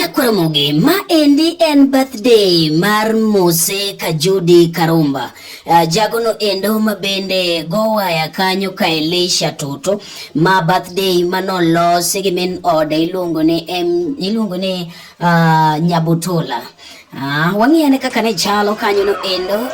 Nyakwaramogi, ma endi en birthday mar Mose Kajudi Karumba. Jagono endo ma bende gowaya kanyo ka Elisha Toto, ma birthday manolosi gi min ode iluongo ni Nyabutola. Wang'iyane kaka ne chalo kanyo no endo.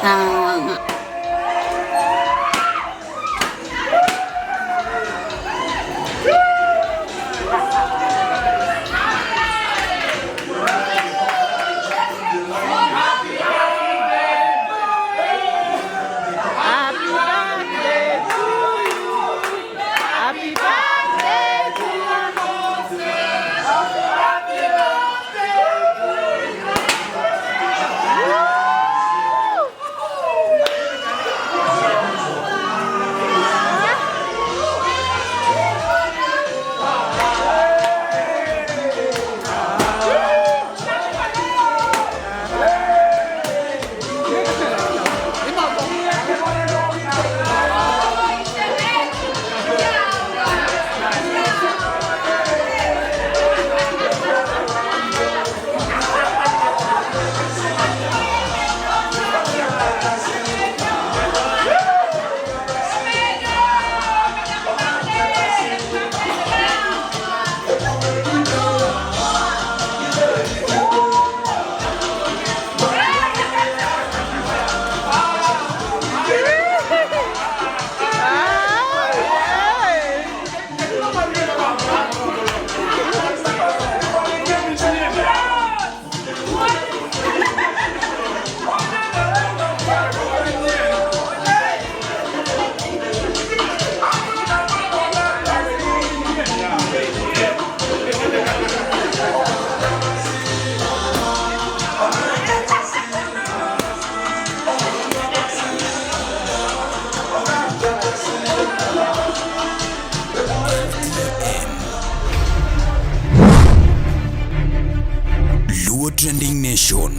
Trending Nation.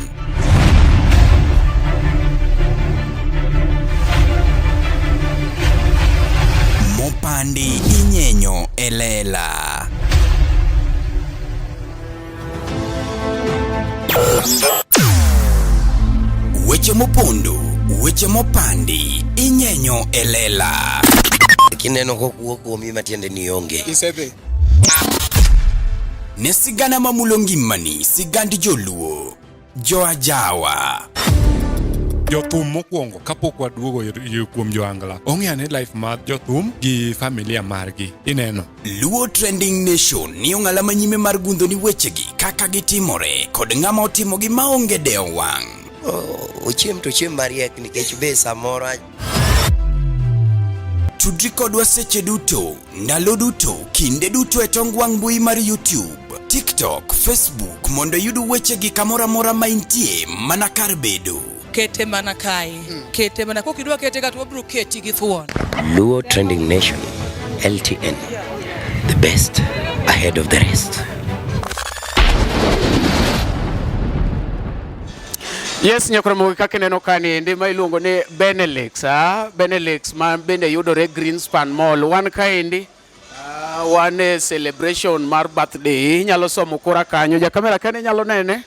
Mopandi inyenyo elela. Weche mopondo, weche mopandi inyenyo elela. Kineno kokuo mi matiende ni onge. Isebe. Ne sigana mamulongimani, sigandi joluo, joajawa. Jothum mokwongo kapok waduogo kuom joangla. Ong'eyane life mar jothum gi familia margi. Ineno. Luo Trending Nation ni ong'ala manyime mar gundo ni wechegi kaka gitimore kod ng'ama otimogi maonge deo wang'. Ochiem to chiem mariek nikech be samora. Tudri kodwa seche duto, ndalo duto, kinde duto e tong wang' mbui mar YouTube, TikTok, Facebook mondo yudu wechegi kamora mora maintie mana kar bedo. Kete mana kai. Kete mana kokidwa kete ka to bro keti gi thuon. Luo Trending Nation, LTN. The best ahead of the rest. Yes, Nyakwaramogi kaka neno kani ndi ma iluongo ni Benelux, Benelux ma bende yudore Greenspan Mall. Wan kaendi one celebration mar birthday. Inyalo somo kura kanyo, ja kamera kane nyalo nene.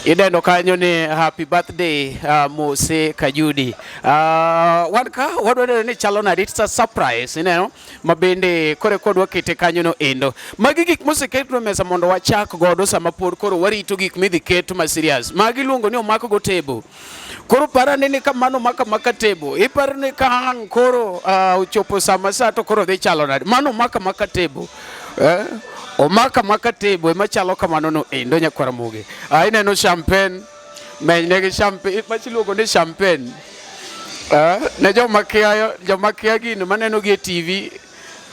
Idendo kanyo ni happy birthday Mose Kajudi. Wan ka wadwaro ni chalo na it's a surprise, ineno, mabende kore kodwa kete kanyo no endo. Magi gik moseketwa mesa mondo wachak godo sama pod koro warito gik midhi keto ma serious. Magi luongo ni omako go table. Koro parane ni kamano maka table. Iparane ka hang koro uchopo sama sa to koro dhi chalo na. Mano maka table. Omaka table machalo kamano no endo Nyakwaramogi. Ineno champagne, menegi champagne, machiluongo ni champagne. Ne joma kia gino maneno gi TV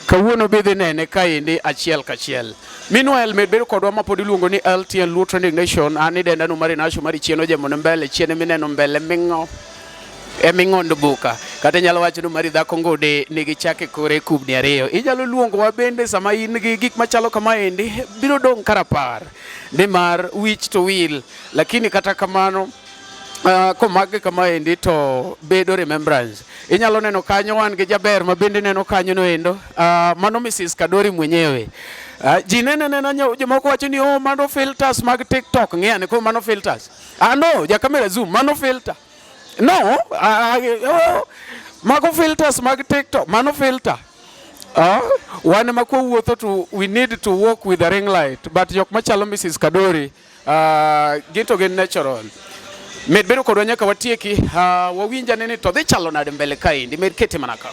kawuono bidhi nene kaendi achiel kachiel. Meanwhile medbedo kodwa mapod iluongo ni LTN Luo Trending Nation. Ani denda no mari nasho mari chieno jemono mbele, chiene mineno mbele mingo. Eming'ondo buka kata nyalo wacho no mari dhako ngode nigi chake kore kubni ariyo. Inyalo luongo wa bende sama in gi gik machalo kama endi biro dong karapar ni mar wich to will, lakini kata kamano komage kama endi to bedo remembrance. Inyalo neno kanyo wan gi jaber ma bende neno kanyo no endo, mano Mrs. Kadori mwenyewe. Ji nena jomoko wacho ni oh mano filters mag TikTok ng'e ko mano filters. No, ja kamera zoom mano filter. No, mago filters mag TikTok mano filter. Wan makwa wuotho to we need to walk with the ring light, but jok machalo Mrs. Kadori ginto gen natural. Med bedo kodwa nyaka watieki wawinjane ni to dhi chalo nade mbele kaendi med kete manaka.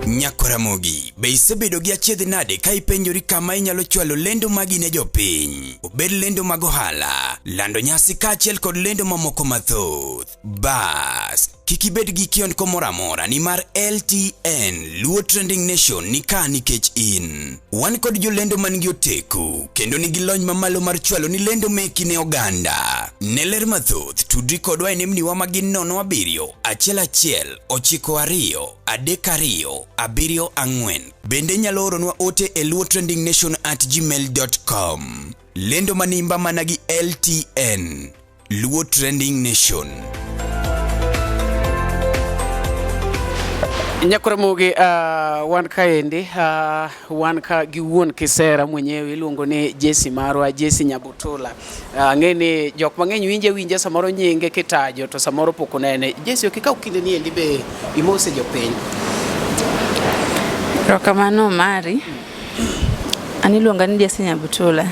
Nyakoramogi, be isebedo gi achiedh nade ka ipenjori kama inyalo chwalo lendo magi ne jopiny? Obed lendo mag ohala, lando nyasi kaachiel kod lendo mamoko mathoth. Bas, kik ibed gi kionko moro amora ni mar LTN Luo Trending Nation ni ka nikech in. Wan kod jolendo man gi oteku kendo nigi lony mamalo mar chwalo ni lendo meki ne oganda. Ne ler mathoth tudri kodwa e nembniwa magin 07 1 9 2 3 2 4. Bende nyalo oronwa ote e luotrendingnation@gmail.com. Lendo manimba managi LTN Luo Trending Nation. Nyakoramogi wan kaendi wan ka gi wuon kisera mwenyewe iluongo ni Jesse marwa, Jesse Nyabutula. Ng'eni jok mang'eny winje samoro nyinge kitajo to samoro pok onene. Jesse okikaw kinde ni endi be imose jopiny. Rokamano mari. Aniluonga ni Jesse Nyabutula.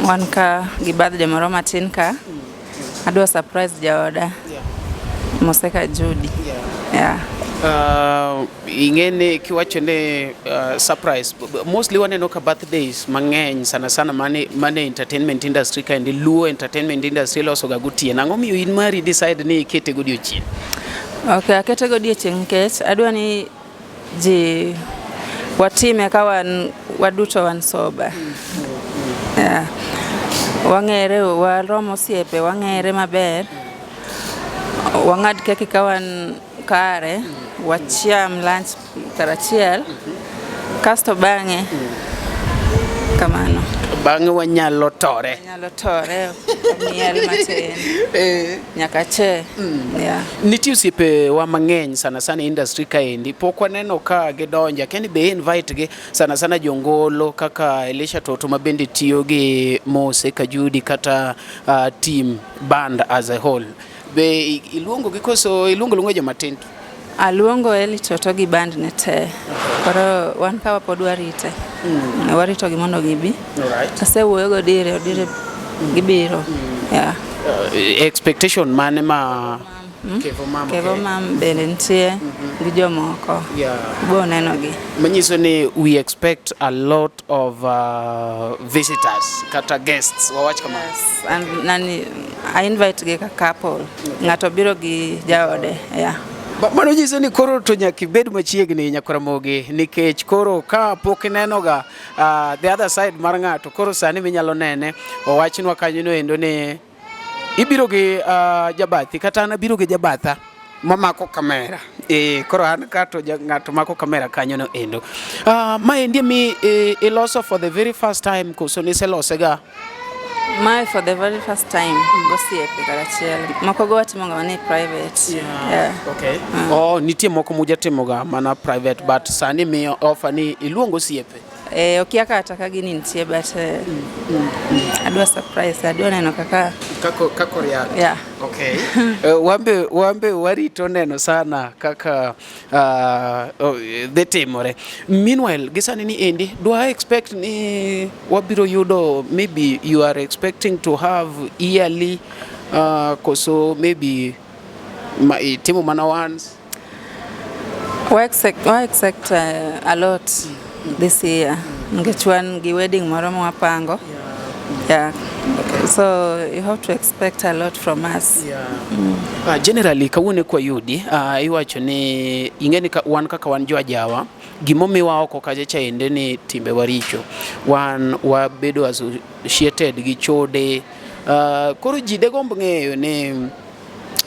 Wan ka gi birthday moro matin ka. Adwa surprise jaoda. Moseka Judy. Yeah. Ingene kiwacho ne surprise mostly waneno ka birthdays mang'eny sana mane entertainment industry kind Luo entertainment industry loso ga gotieno. Ang'o miyo in mari decide ni ikete godiochieng'? Okay, akete godiochieng' nikech adwa ni ji watime ka waduto wan soba. Yeah. Wang'ere waromo osiepe, wang'ere maber. Wang'ad keki ka wan kare, wachiam lunch karachiel, kasto bang'e kamano. Bang'e wanyalo tore. Nyalo tore, miel matin. Nyaka che. Yeah. Nitie osiepe wa mang'eny sana industry kaendi pok waneno ka gidonja kendo be invite gi sana jongolo kaka Elisha Toto ma bende tiyo gi Mose Kajudi kata team band as a whole. Be iluongo gi koso iluongo joma tin? Aluongo Eli Toto gi band ne te. Koro wan ka pod warite. Warito gi mondo gibi. Alright. Asewuoyo go dire gibiro. Yeah. Expectation mane ma Kevo Mam bende nitie gi jomoko. Yeah. Bo neno gi. Manyiso ni we expect a lot of visitors kata guests wawach kama. Yes. And nani I invite gi ka couple. Ng'ato biro gi jaode. Yeah. Mano nyiso ni koro to nyaka ibed machiegni Nyakoramogi nikech koro ka pok ineno ga the other side mar ng'ato koro sani minyalo nene owachnwa kanyo no endo ni ibiro gi jabathi kata an abiro gi jabatha mamako kamera. Koro an kato ng'ato mako kamera kanyo no endo. Ma endi mi iloso for the very first time koso niselose ga? My for the very first time go see a karachiel. Moko go watimo ni private. Yeah. Okay. Nitie moko mujatimo ga mana private but sani mi offer ni iluongo siepe. Okiaka ataka gini nitie but adwa surprise, adwa neno kaka kako react. Yeah. Okay. Wambe warito neno sana kaka the timore. Meanwhile, gisani ni endi, do I expect ni wabiro yudo, maybe you are expecting to have yearly koso maybe timo mana once? We expect a lot this year. Ngechwan gi wedding moro mwapango. Yeah. Okay. So you have to expect a lot from us. Yeah. Generally kawune kwa yudi iwacho ni ingeni wan kaka wan joajawa gimomiwa oko kaje chaende ni timbe waricho wan wabedo associated gi chode koro ji de gomb ng'eyo ni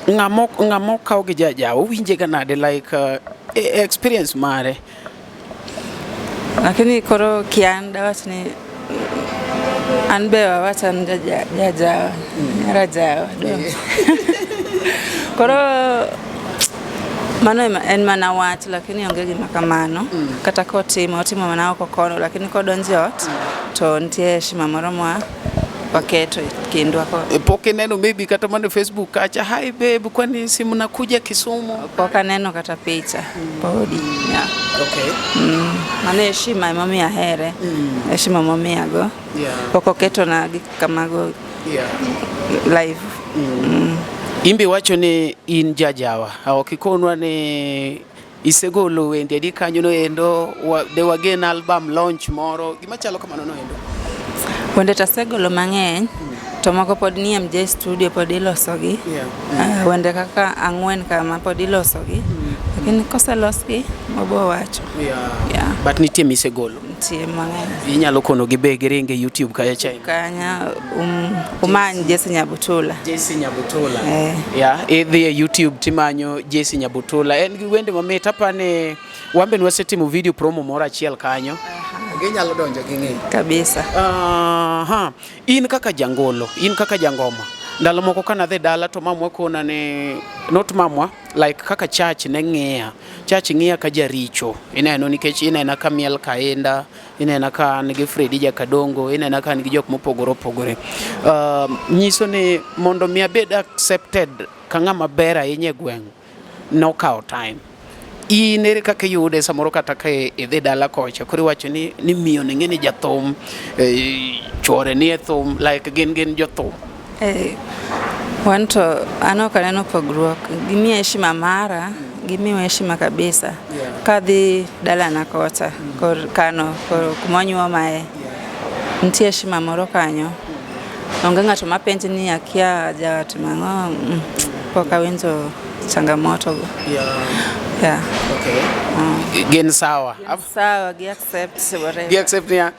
ng'amo kaw gi jajawa winje ga nade like experience mare. Lakini koro kianda watu ni anbewa watan jajawa. Koro Mano en mana wach lakini onge gima kamano. Kata otimo mana oko kono lakini kodonjo ot to nitie heshima moro waketo kindwa ko. Poke neno maybe kata mana Facebook kacha, hi babe, kwani si mnakuja Kisumu? Poka neno kata picha. Podi. Yeah. Okay. Mano heshima mami ahere. Heshima mami ago. Yeah. Poko keto na kamago. Yeah. Live. Imbe wacho ni in jajawa. Okikonwa ni isegolo wende di kanyo no endo de wagen album launch moro. Gima chalo kamano no endo. Wende tasegolo mang'eny to moko pod ni MJ studio pod ilosogi. Yeah. Wende kaka ang'wen kama pod ilosogi. Lakini koseloski mobo wacho. Yeah. But nitie misegolo. Nitie mang'eny. Inyalo kono gi be giringe YouTube kaya chai. Kanya umany Jesse Nyabutula. Jesse Nyabutula. Yeah, idhi e YouTube timanyo Jesse Nyabutula. En gi wende mamit apane wambe nwasetimo video promo moro achiel kanyo. Ginyalo donjo gi ng'e. Kabisa. In kaka jangolo, in kaka jangoma. Ndalo moko kana dhe dala to mamwa kona ne not mamwa like kaka church ne ng'eya. Church ng'eya ka jaricho. Ineno nikech inena ka miel kaenda, inena ka nigi Fredi Jakadongo, inena ka nigi jok mopogore opogore. Nyiso ni mondo mi abed accepted ka ng'ama ber ahinya e gweng' nokawo time. Inere kaka yude samoro kata ka idhi dala kocha koro wacho ni miyo ne ng'eni jathum, chwore ni e thum, like gin jothum. Wanto ano kaneno pogruok gimi heshima mara gimi heshima kabisa. Kadhi dala na kocha kor kano kor kumonywa mae nitie heshima moro kanyo. Onge ng'ato mapenji ni akia jawat mang'o poka winjo changamoto go. Yeah. Okay. Gen sawa. Sawa gi accept whatever. Gi accept ya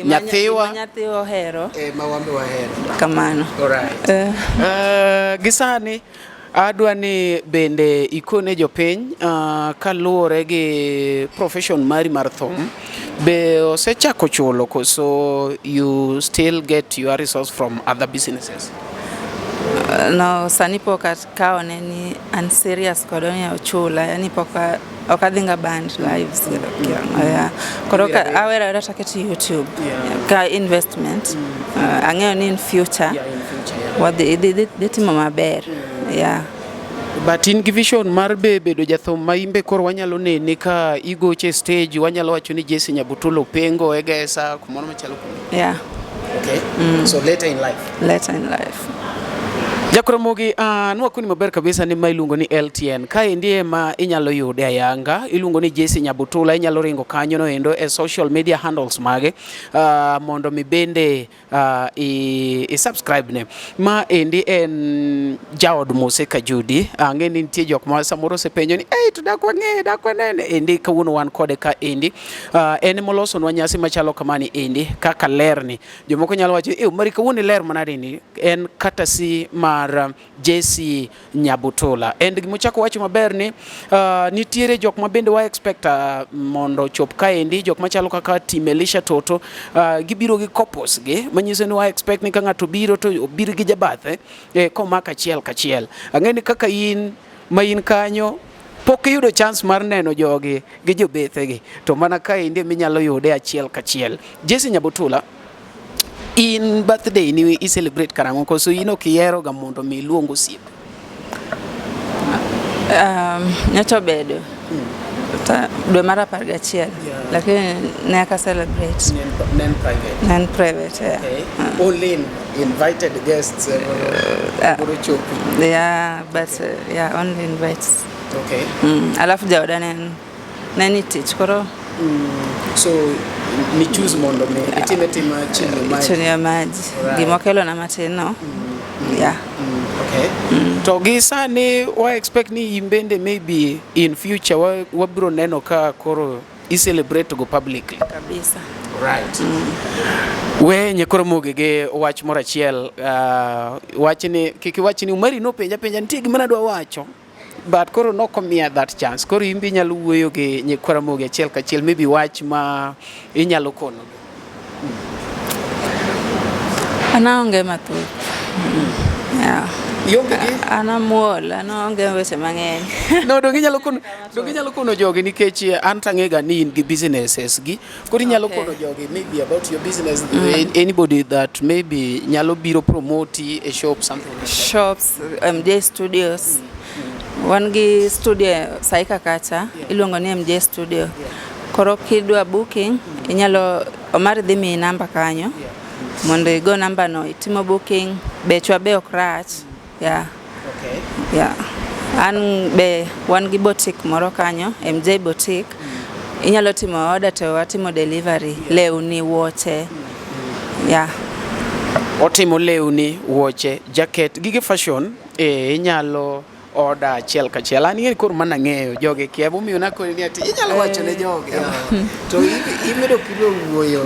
nyathiwa hero. Mawambe wa hero. Kamano. Alright. Gisani adwa ni bende ikone jopiny kaluore gi profession mari mar thum. Be osechako chulo koso you still get your resource from other businesses? No, sani poka kaone ni an serious kodoni ya uchula, yani poka okadhinga band lives. Yeah. Koroka awera data keti YouTube. Ka investment. Angeo ni in future. Yeah, in future. Yeah. What the timo maber. Yeah. But in vision mar bedo jathum maimbe kor wanyalo nene ka igoche stage wanyalo wacho ni Jesse Nyabutula pengo egesa kumoro machalo kuno. Yeah. Okay. So later in life. Later in life. Jakoromogi nwakuni maber kabisa ni ma iluongo ni LTN. Kae ndiye ma inyalo yude ayanga. Iluongo ni Jesse Nyabutula. Inyalo ringo kanyo no endo e social media handles mage. Mondo mi bende i subscribe ne. Ma endi en Jaod Mose Kajudi. Ngeni nitie jok ma samoro se penjo ni to dakwa ng'e dakwa nene. Endi kawuono wan kode ka endi. En moloso nwa nyasi machalo kamani endi kaka ler ni. Jomoko nyalo wacho mari kawuono ler manade ni. En katasi mar Jesse Nyabutula. And gimochako wacho maber ni nitiere jok ma bende wa expect mondo chop kaendi jok machalo kaka Team Elisha Toto gibiro gi couples gi manyiso ni wa expect ni ka ng'ato biro to obiro gi jabathe komaka achiel kachiel. Ang'eni kaka in ma in kanyo pok yudo chance mar neno jogi gi jobethegi to mana kaendi minyalo yude achiel kachiel. Jesse Nyabutula in birthday ni i celebrate karango koso ino kiero ga mondo mi luongo siep. Nyoto bedo. Dwe mara 11 lakini ne aka celebrate. Nen private. Yeah. Okay. Only invited guests. Yeah, but yeah, only invites. Okay. Alafu jawda neni teach koro. So ni choose mondo me itimetima chini ya maji gimokelo na matino. Yeah. Okay. To gisani wa expect ni imbende maybe in future wabiro neno ka koro I celebrate go publicly kabisa. Right. We Nyakoromogi ge wach moro achiel wachni kiki wachni umari no penja nitie gima nadwa wacho. But koro no komia that chance. Koro imbi nyalo wuoyo gi Nyakoromogi achiel kachiel maybe wach ma inyalo kono. Anaonge mathoth. Yeah. Yonge gi? Anamuol, anaonge weche mang'eny. No, dongi nyalo kono jogi nikech an tang'ega ni in gi businesses gi. Koro inyalo kono jogi maybe about your business. Anybody that maybe nyalo biro promote a shop, something like that. Shops, MJ Studios. Wan gi studio Saika kacha, iluongo ni MJ Studio. Koro kidwa booking, inyalo omar dhi mi namba kanyo. Mondo igo namba no, itimo booking, bechwa be ok rach. Yeah. Okay. Yeah. An be wan gi boutique moro kanyo, MJ Boutique. Inyalo timo order to watimo delivery, lewni, wuoche. Yeah. Otimo lewni, wuoche, jacket, gige fashion, inyalo order achiel kachiel. An ing'e koro mana ng'eyo joge kia momiyo nakoni ni ati inyalo wacho ne joge. To imedo kilo wuoyo.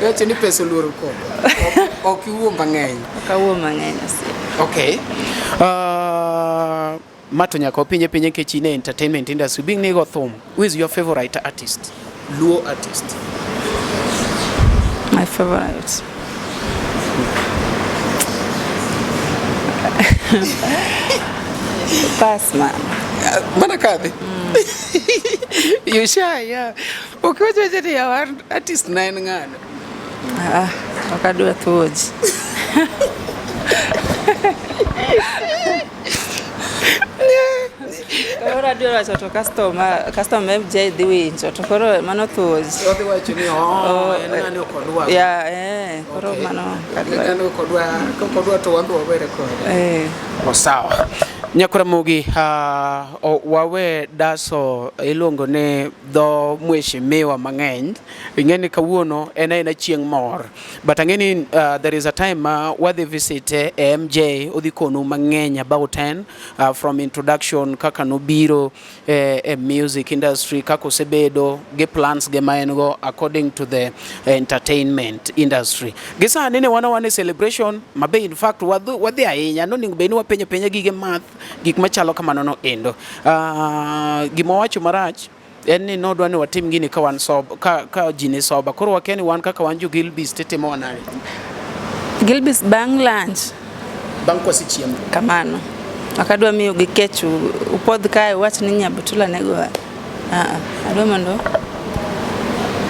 Wacho ni pesa oluoro ko. Ok iwuo mang'eny. Ok awuo mang'eny asi. Okay. Mato nyaka pinye nikech in entertainment industry being nego thum. Who is your favorite artist? Luo artist. My favorite. Pass man. Mana kadhi? You shy, yeah. Okay, wacho ni ya artist na en ng'ano. Ok adwa thuoji. Koro adwa wacho to customer MJ dhi winjo to koro mano thuoji. Odhi wacho ni en ng'ano kodwa. Yeah, koro mano kadwa. Ng'ano kodwa to wambe wabere kode. Sawa. Nyakuramogi wawe daso iluongo ne dho mheshimiwa mang'eny. Ing'eni kawuono en chieng' mor. But ang'eni there is a time wadhi visit MJ odhi konu mang'eny about 10 from introduction kaka nobiro music industry kaka osebedo gi plans ge ma en go according to the entertainment industry. Gisa nene wana celebration mabe in fact wadhi ahinya no ningo beni wapenye gige math gik machalo kamano no endo. Gima wacho marach en ni nodwa ni watim gini ka wan sob ka jini soba koro wakeni wan kaka wan jo Gilbis tetemo wanani Gilbis bang lunch bang kwasi chiemo kamano akadwa miyo gi kechu upodh kae wach ni Nyabutula nego adwa mondo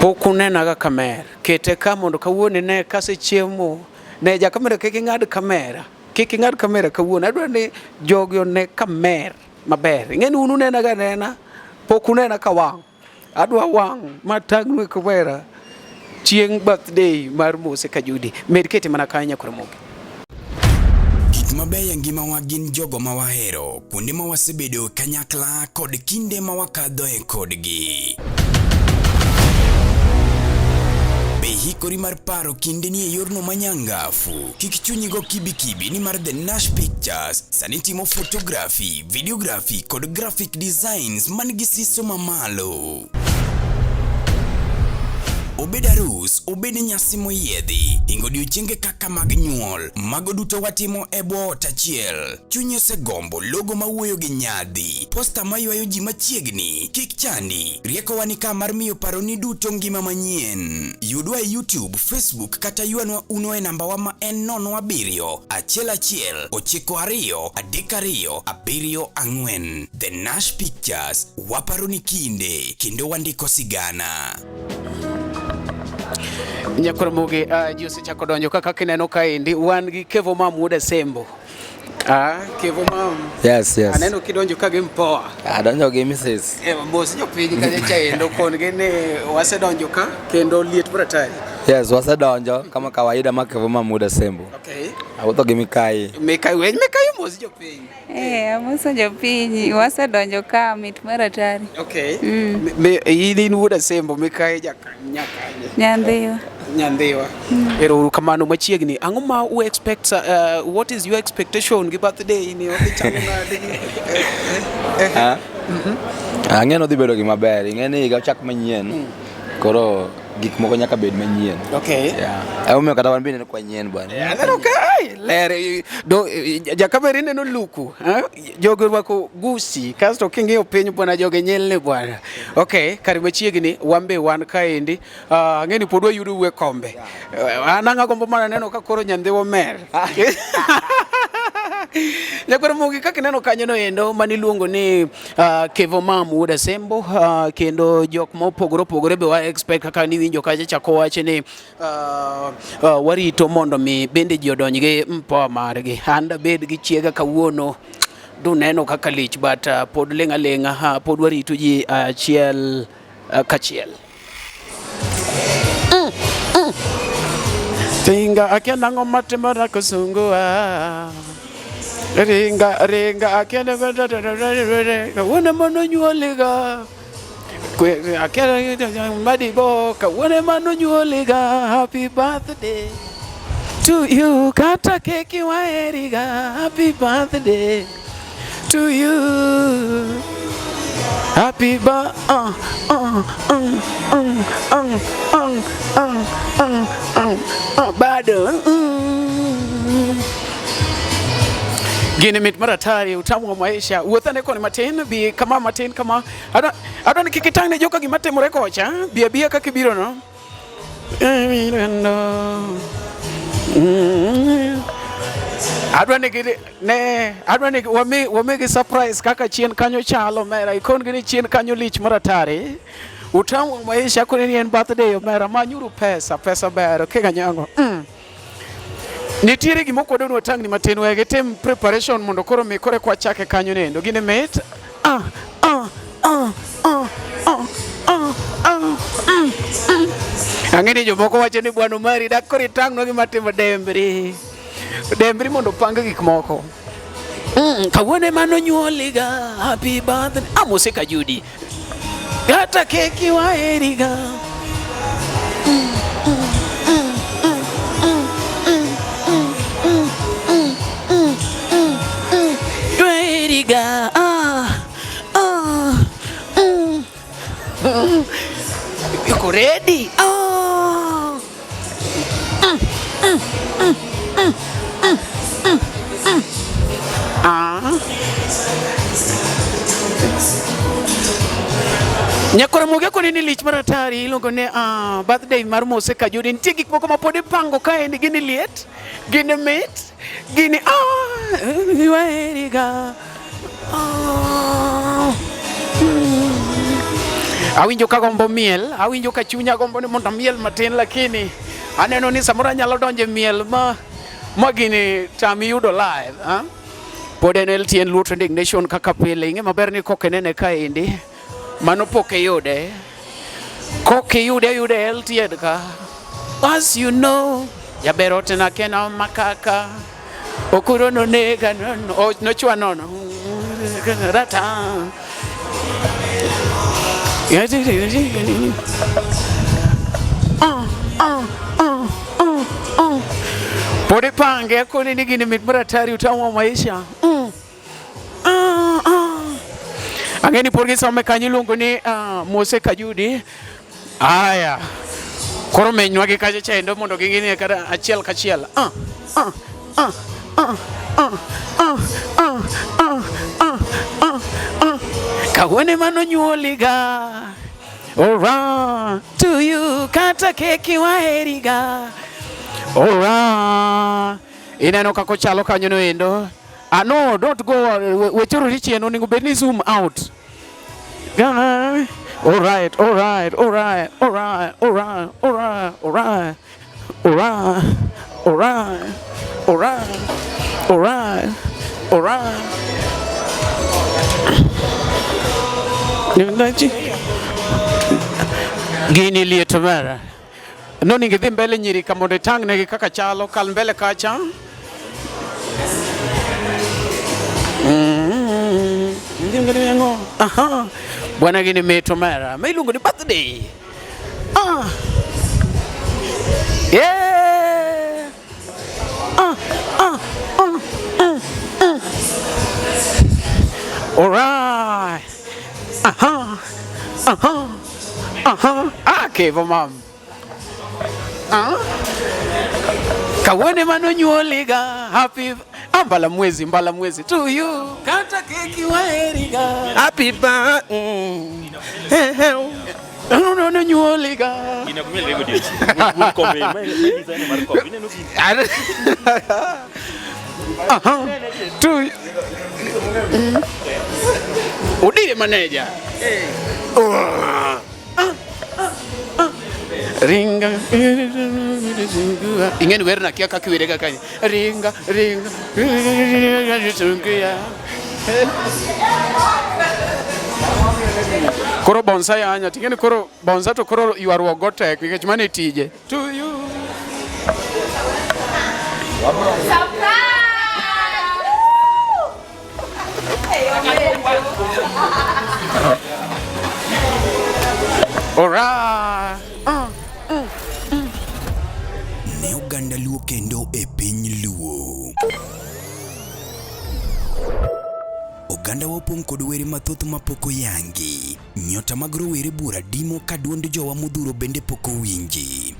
pok unena ga kamera kete ka mondo kawuone ne kase chiemo ne ja kamera keke ng'ad kamera kawuono adwa ni jogi ne kamer maber ing'eni unu nena ga nena pok unena ka wang' adwa wang' matagnu kamera chieng' birthday mar Mose Kajudi med kete mana kanya Nyakuramogi. Gik mabeyo ngima wa gin jogo ma wahero kuonde ma wasebedo kanyakla kod kinde ma wakadhoe kodgi. Hikori mar paro kinde ni e yorno manyangafu kik chunyigo kibikibi ni mar The Nash Pictures sani timo photography, videography kod graphic designs man gi siso mamalo. Obed arus, obed nyasi moyiedhi, ingo odiochienge kaka mag nyuol, mago duto watimo e bwo ot achiel. Chunyi osegombo logo mawuoyo gi nyadhi, posta maywayo ji machiegni, kik chandi. Rieko wani ka mar miyo paroni duto ngima manyien. Yudwa e YouTube, Facebook kata yuanwa uno e namba wa ma en 07 11 92 32 74. The Nash Pictures, waparoni kinde, kendo wandiko sigana. Nyakuramogi Jose chako donjo kaka kineno kaendi wan gi Kevo Mam Wuoda Sembo. Kevo Mam. Yes. Aneno kidonjo ka gi mpoa. Adonjo gi Mrs. Mos jopiny kanyo chaendo kon gene wasedonjo ka kendo liet bratari. Yes, wasedonjo kama kawaida ma Kevo Mam Wuoda Sembo. Okay. Awuotho gi Mikai. Mikai mos jopiny. Amoso jopiny wasedonjo ka mit maratari. Okay. In Wuoda Sembo Mikai nyakanye. Nyandhiwa. Ero kamano machiegni. Ang'o ma u expect what is your expectation gi birthday ni odhi chamo nade? Ang'eno dhi bedo gima ber. Ing'eni higa chak manyien. Koro gik moko nyaka bed manyien. Okay. Omiyo kata wan bende kwa nyien bwana. Aneno kai lere do jakamera neno luku, jogo rwako gusi kasto king'iyo piny bwana joge nyelne bwana. Okay, kari machiegni wambe wan kaendi ng'eni pod wayudo uwe kombe. Ananga gombo mana neno ka koro nyandhiwa mer. Nyakoro mogi kaka neno kanyo no endo maniluongo ni Kevo Mam Wuod Asembo, kendo jok ma opogore be wa expect kaka niwinjo kacha chako wache ni warito mondo mi bende ji odonj gi mpoa margi. An bed gi chiega kawuono du neno kaka lich but pod lenga pod warito ji achiel kachiel. Ringa akia nango matemara kusungua. Ringa akia kawana mano nyuoliga. Akia madibo kawana mano nyuoliga. Happy birthday to you. Kata keki waeriga. Happy birthday to you. Happy birthday. Bado gini mit maratari utamu wa maisha uothane koni matin bi kama matin kama adon kikitang ne joka gimate murekocha bia kakibiro no adwane wamegi surprise kaka chien kanyo chalo mera ikon gini chien kanyo lich maratari utamu wa maisha kuni ni en birthday mera manyuru pesa bero kega nyango nitiere gimoko wadon watang ni matin wege tem preparation mondo koro mikore kwa chake kanyo nendo gine met angeni jomoko wache ni bwana mari dakori tangno gimatimo dembri mondo panga gik moko kawone mano nyuoliga happy birthday Mose Kajudi gata keki waeriga waeriga you ready Nyakora mogi koni ni lich maratari ilongo ne birthday mar Mose Kajudi nitie gik moko mapod ipango kae ni gini liet gini mit gini waeriga awinjo ka gombo miel awinjo ka chunya gombo ni mondo miel matin lakini aneno ni samora nyalo donje miel ma gini tami yudo live pod en LTN Luo Trending Nation kaka pile inge maber ni kokenene kae indi mano poke yude LTN ka as you know jabero tena kena makaka okuro no nega no chwa nono rata pode pange koni ni gini mit maratari utamu wa maisha angeni porgi some kanyo lungo ni Mose Kajudi aya koro menywa gi kaje chendo mondo gingine kada achiel kachiel kawone mano nyuoliga ora to you kata keki waeriga ora ineno kako chalo kanyo no endo no don't go wechoro richi no ningo bedni zoom out all right gini lieto mara no ningidhi mbele nyiri kamondo tang negi kaka chalo kal mbele kacha bwana gini meto mara mailungo ni birthday yeah alright Kevo Mam kawone mano nyuoliga happy mbala mwezi to you kata keki waeriga happy birthday no nyuoliga inakumia lego diachi kombe mai design mar kombe ne no Tu. Udire manager. Ringa. Ingeni werna kia kakiwirega kanya. Ringa. Koro bonsai anya tingeni koro bonsa to koro ywaruok go tek nikech mane tije. To you. Ora. Ne oganda Luo kendo e piny Luo. Oganda wapong' kod were mathoth mapok oyangi. Nyota mag rowere bura dimo ka duond jowa modhuro bende pok owinji.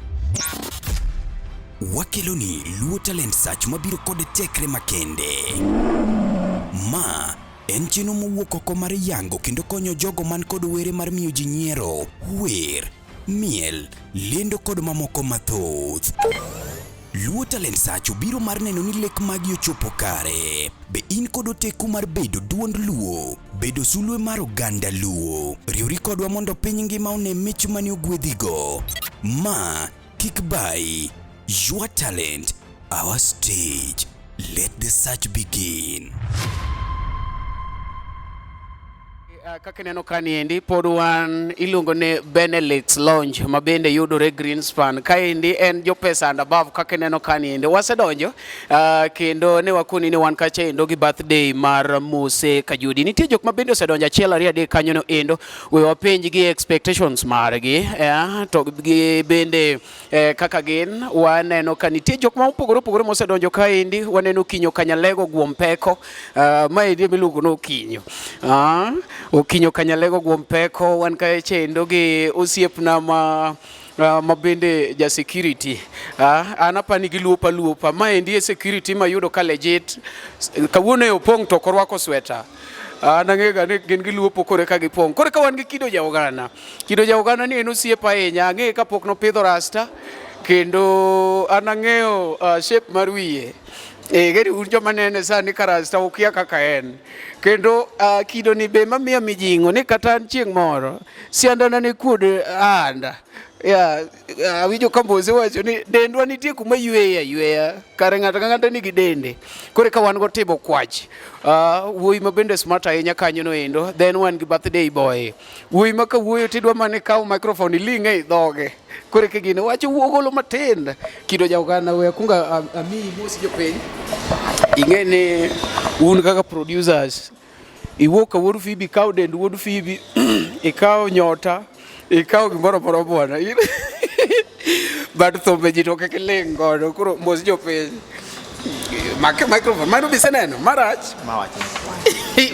Wakeloni Luo Talent Search mabiro kod tekre makende. Ma en chenro mowuok oko mar yango kendo konyo jogo man kod were mar miyo ji nyiero, wer, miel, lendo kod mamoko mathoth. Luo Talent Search biro mar neno ni lek magi ochopo kare. Be in kod oteku mar bedo duond Luo, bedo sulwe mar oganda Luo. Riwri kodwa mondo piny ngima one mich mane ogwedhigo. Ma kik bai. Your talent, our stage. Let the search begin. Kaka neno kaniendi pod wan iluongo ne Benelix Lounge mabende yudore Greenspan. Kaendi en jo pesa and above kaka neno kaniendi. Wasedonjo kendo ne wakoni ni wan kacha endo gi birthday mar Mose Kajudi. Nitie jok mabende osedonjo achiel ariyo adek kanyo no endo. We wapenj gi expectations margi. To gi bende kaka gin waneno ka nitie jok ma opogore mosedonjo kaendi. Waneno Kinyo Kanyalego Gwompeko. Maendi miluongo no Kinyo. Kinyo Kanyalego Gwompeko wan kae chendo gi osiepna ma bende ja security. Anapa nigi luopa maendi e security ma yudo ka legit. Kawuono e opong' to korwako sweta. Nang'ega ne gin gi luopo kore ka gipong'. Kore ka wan gi Kido Jaogana. Kido Jaogana ni en osiepa ahinya. Ang'e ka pok no pidho rasta. Kendo anang'eyo shape mar wiye. Geri un joma nene sani karasta ukia kaka en. Kendo Kido ni be mamiya mijing'o ni kata chieng' moro siandana ni kuod anda. Awinjo ka Mose wacho ni dendwa nitie kuma yweya kare ng'ato ka ng'ato nigi dende. Kore ka wan go timo kwach. Wuoyi ma bende smart ahinya kanyo no endo. Then wan gi birthday boy. Wuoyi ma ka wuoyo tidwa mane kawo microphone iling'e i dhoge. Kore ka gine wacho wuogolo matin. Kido Jaogana we kunga ami Mose jopiny. Ing'eni un kaka producers. Iwuok ka wuod Phoebe kawo dend wuod Phoebe. Ikawo nyota. Ikawo gimoro buona. But thombe ji to keke ling godo. Koro Mose jopiny. Make microphone. Mano bise neno. Marach.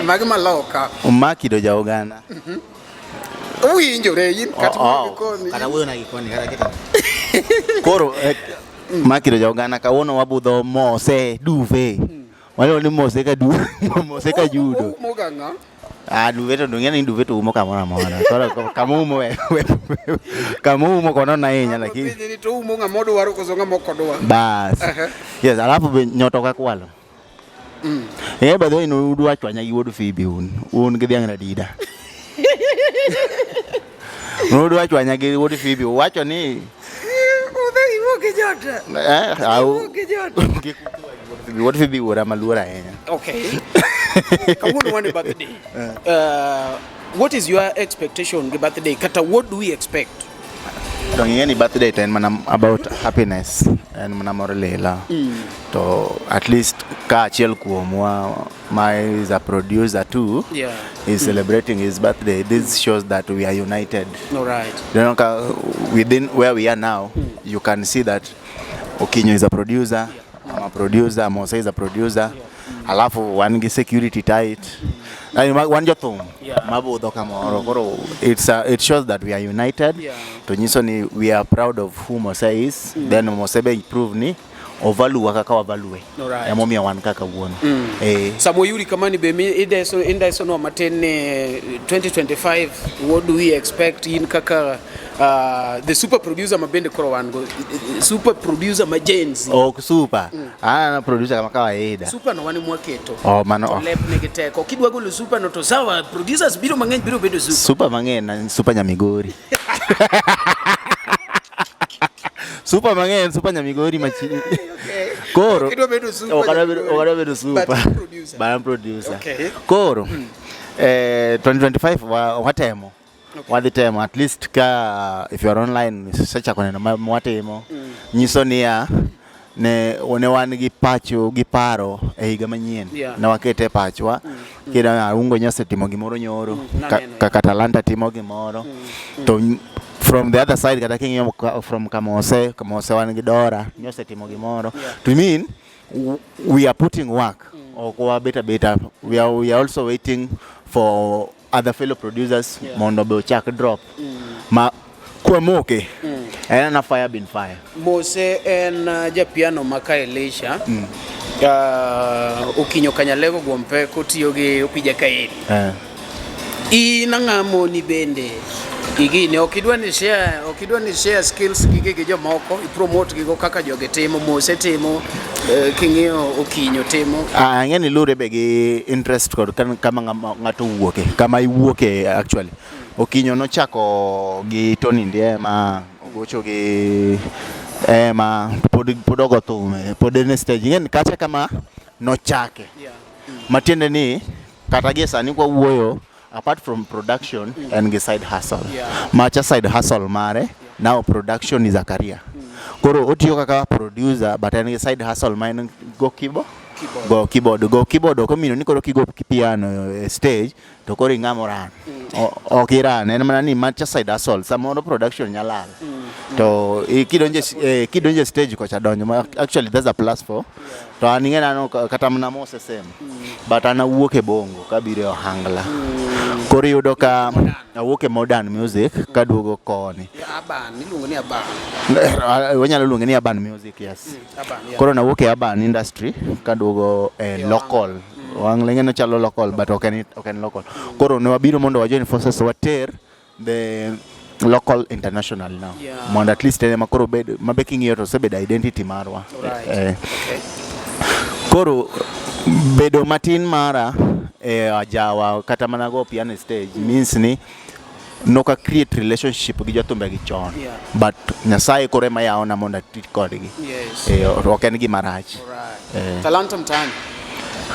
Magi maloka. Ma Kido Jaogana. Uwinjore in kata gikoni. Kata wuoyo na gikoni kata kita. Koro ma Kido Jaogana kawuono wabudho Mose Duve. Wale ni Mose Kajudo. Moganga. Duve to ng'eni Duve to umo kamoro amora. Koro kamumo kamumo kono na hinya lakini. Ni to umo ng'ama dwaro koso ng'ama ok odwar. Bas. Yes, alafu be nyoto ka kwalo. By the way no udwa chwanya gi wuod Phoebe un gi dhiang' radida. No udwa chwanya gi wuod Phoebe wacho ni What if you were a malura? Okay. Birthday. What is your expectation the birthday? Kata, what do we expect? Any birthday ten manam about happiness and manamorelela. So at least ka chiel kuomwa my is a producer too. Yeah. Is celebrating his birthday. This shows that we are united. All right. Within where we are now, you can see that Okinyo is a producer. I'm a producer. Mose is a producer. Alafu one security tight. One jothum. Mabu kamoro. It shows that we are united. To we are proud of who Mose is. Then Mose be prove ni ovalu wakaka wavalue. Yamomi wan kaka won. Samo yuri kamani be mi inda so no matene 2025. What do we expect in kaka the super producer mabende koro wan go super producer majenzi ok super ana producer kama kawaida super no wani mwaketo mano to lep nigi teko kidwa golo super no to sawa producers biro mang'eny biro bedo super mang'eny na super Nyamigori super mang'eny super Nyamigori machi koro kidwa bedo super okadwa bedo super but producer koro 2025 watemo wadhi temo at least ka if you are online search akoneno mwatimo nyiso niya ne wan gi pacho gi paro e higa manyien na wakete pachwa kida ungo nyose timo gimoro nyoro kaka Talanta timo gimoro to from the other side kata king'yo from Kamose wan gi Dora nyose timo gimoro to mean we are putting work okwa beta we are also waiting for other fellow producers mondo be ochak drop ma kwa moke na fire bin fire Mose en japiano maka Elisha Okinyo Kanyalego Gwompe kotiyo gi Opija Kaeri inang'amo ni bende igine okidwa ni share skills gi jomoko ipromote gigo kaka joge timo Mose timo king'io Okinyo timo ng'eni lure be gi interest kod kama ng'ato wuoke kama iwuoke actually Okinyo nochako gi Tony Ndiema ogocho gi ma pod ogo thume pod en stage ng'eni kacha kama nochake matiende ni kata gi sani kwa wuoyo apart from production and the side hustle macha side hustle mare now production is a career koro otiyo kaka producer but and the side hustle mine go keyboard ko mino ni koro kigo piano stage to koro ing'amoran okiran en mana ni macha side hustle samoro production nyalal to kidonje stage kocha donjo actually there's a plus for to aning'ena no kata mna Mose same but ana wuok e bongo kabiro ohangla koro yudo ka awuok e modern music kaduogo koni aban iluongo ni aban wanyalo luonge ni urban music yes koro nawuok e urban industry kaduogo local wang' no chalo local but ok en local koro ne wabiro mondo wajoin forces water the local international now mondo at least ene makoro bed mabe king'iyo to sebedo identity marwa koro bedo matin mara ajawa kata mana go piano stage means ni noka create relationship gi jothumbe gi chon but Nyasaye kore ma yaona mondo atit kodgi ok en gima rach Talanta mtani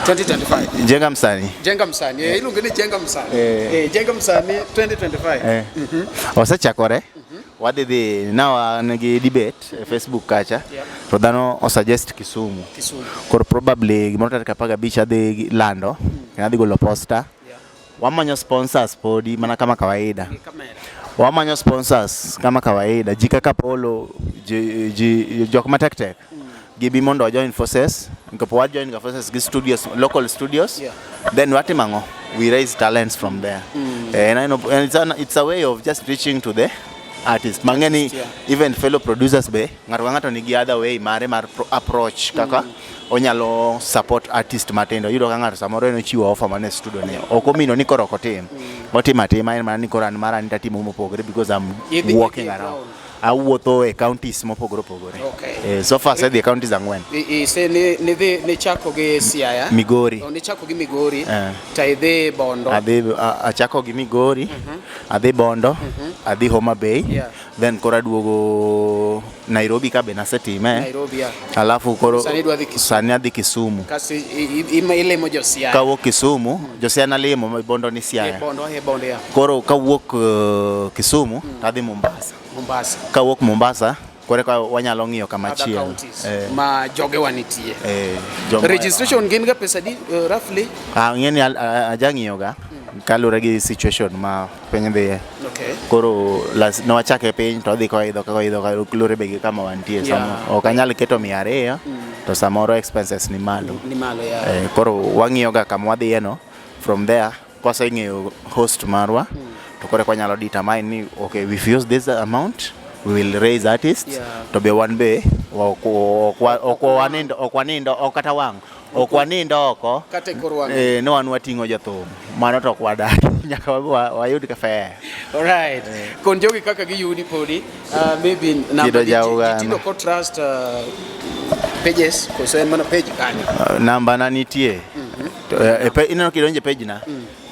2025 Jenga Msani iluongo ni Jenga Msani Jenga Msani 2025 osechakore wadhi now nigi debate e Facebook kacha to dhano osuggest Kisumu koro probably gimoro tarik 15 adhi lando adhi golo poster wamanyo sponsors podi mana kama kawaida wamanyo sponsors kama kawaida jika Polo jok matek gibi mondo join forces nkapo join forces gi studios local studios then watimango we raise talents from there and I know and it's a way of just reaching to the artists mangeni even fellow producers be ngato nigi other way mar approach kaka onyalo support artist matindo yudo ka ngato samoro eno chiwo offer mane studio ne okomino ni koroko tim otima en mana ni koran mara nitimo mopogore because I'm walking around awuotho e counties mopogore so far said the counties ang'wen se ne chako gi Siaya Migori ne chako gi Migori ta idhi Bondo achako gi Migori adhi Bondo adhi Homa Bay then kora duogo Nairobi ka be nasetime alafu koro sani adhi Kisumu kasi ilemo jo Siaya kawuok Kisumu jo Siaya nalimo Bondo ni Siaya Bondo ya koro kawuok Kisumu adhi Mombasa kawuok Mombasa kore ka wanyalo ng'iyo kama chielo ma joge wanitie registration gin ga pesa di roughly ng'eni ajang'iyo ga kalure gi situation ma piny dhiye koro no wachake piny to dhi koidho lure be kama wantie ok anyal keto 200 to samoro expenses ni malo koro wang'iyo ga kama wadhiye no from there kwaseng'eyo host marwa to kore kwanyalo determine ni okay if we use this amount we will raise artists to be one day okwanindo okata wang' okwanindo oko kate korwa no wan wating'o jathum mano to kwadaki nyaka wayud kafe. Alright. Kon jogi kaka giyudi podi, maybe Kido jauga. Tino ko trust pages koso en mana page kani. Namba na nitie. Ineno kidonje page na.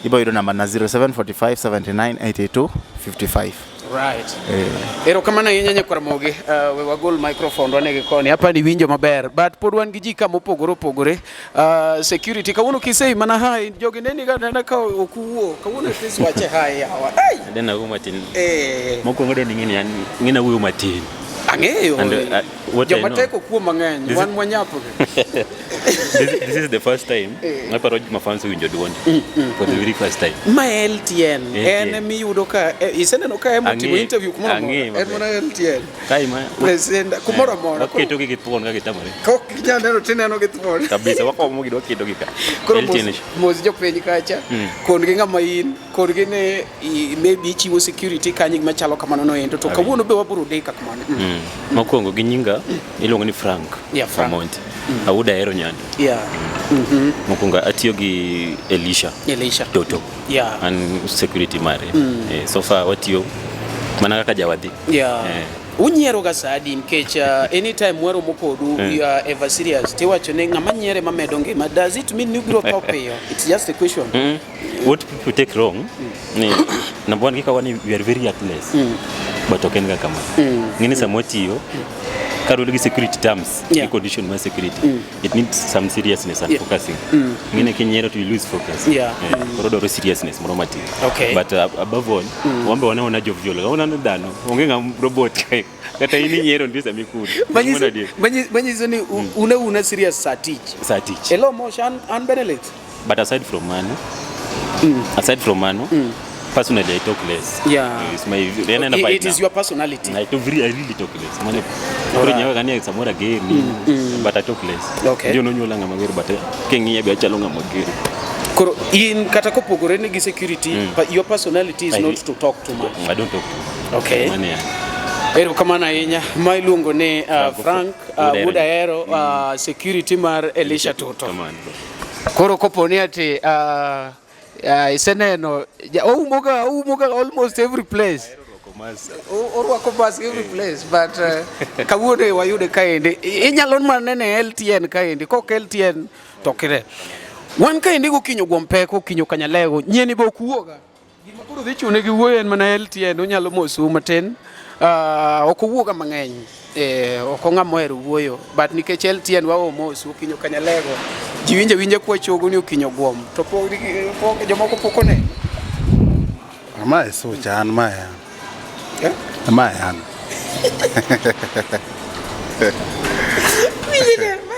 Ibo yudo namba na 0745 79 82 55. Right. Ero kamano yenye Karamogi, we wagol microphone wane koni hapa ni winjo maber, but pod wan gi ji kama opogore security kawuono kisei mana hai jogi neni ga nana ka okuwo kawuono please wache hai hawa ai Dena wuyo matin. Mokwongo do ning'eni ng'ina wuyo matin. Ang'eyo. What I know. Jomateko kuo mang'eny wan mwanyapo. This is the first time naparo mafans winjo duond for the very first time. Ma LTN en mi yudo ka iseneno ka emo timo interview kumoro en mana LTN Kai ma president kumoro moro oketo gi thuon ka gitamore. ko kinyaneno tineno gi thuon Kabisa wakomo gi doketo gi ka. koro LTN. mos jopeny kacha kon gi ng'ama in kon gi ne maybe chiwo security kanyi machalo kamano no endo to kawuono be waburo deka kamano. Mokwongo gi nyinga iluongo ni Frank. Yeah, Frank. Monte. Auda ero nyandi. Yeah. Mokwongo atiyo gi Elisha Toto. Yeah. And security mare. So far watiyo mana kaka jawadhi. Yeah. Unyiero ga sadi nikech anytime wero mokodu you are ever serious tiwacho ne ng'ama nyiere mamedo ngima, does it mean you grow up here? It's just a question. What people take wrong ni number one kika wani we are very heartless but oken ga kama ngini samotiyo karudi gi security terms the condition ma security it needs some seriousness and focusing ngine kinyero to lose focus korodo seriousness moro mati but above all wambe wanaona joviol waona ndano onge ngam robot kata ini nyero ndisa mikuru banyi zoni una serious satich hello motion and Benelix. But aside from mano personally I talk less. It's my it is your personality. I really talk less. Mane kore nyawa kani samora game but I talk less. Ndio no nyola ngama gero but kengi be achalo ngama gero. Koro in kata kopogore ne gi security but your personality is not to talk too much. I don't talk too much. Okay. Mane Ero kamana yenya mailuongo ne Frank Budaero security mar Elisha Toto. Koro koponi ati iseneno umuga almost every place orwako bas every place but kawuono wayude kaendi inyalo manene LTN kaendi kok LTN tokire wan kaendi gokinyo gompeko okinyo kanyalego nyieni be okuoga gima koro dhi chune gi wuoyo en mana LTN onyalo mosu matin ok owuoga mang'eny ok ong'ama ohero wuoyo but nikech LTN waomosu okinyo kanyalego ji winje kwa chogo ni okinyo guom to pok jomoko pokone ma so chan ma yan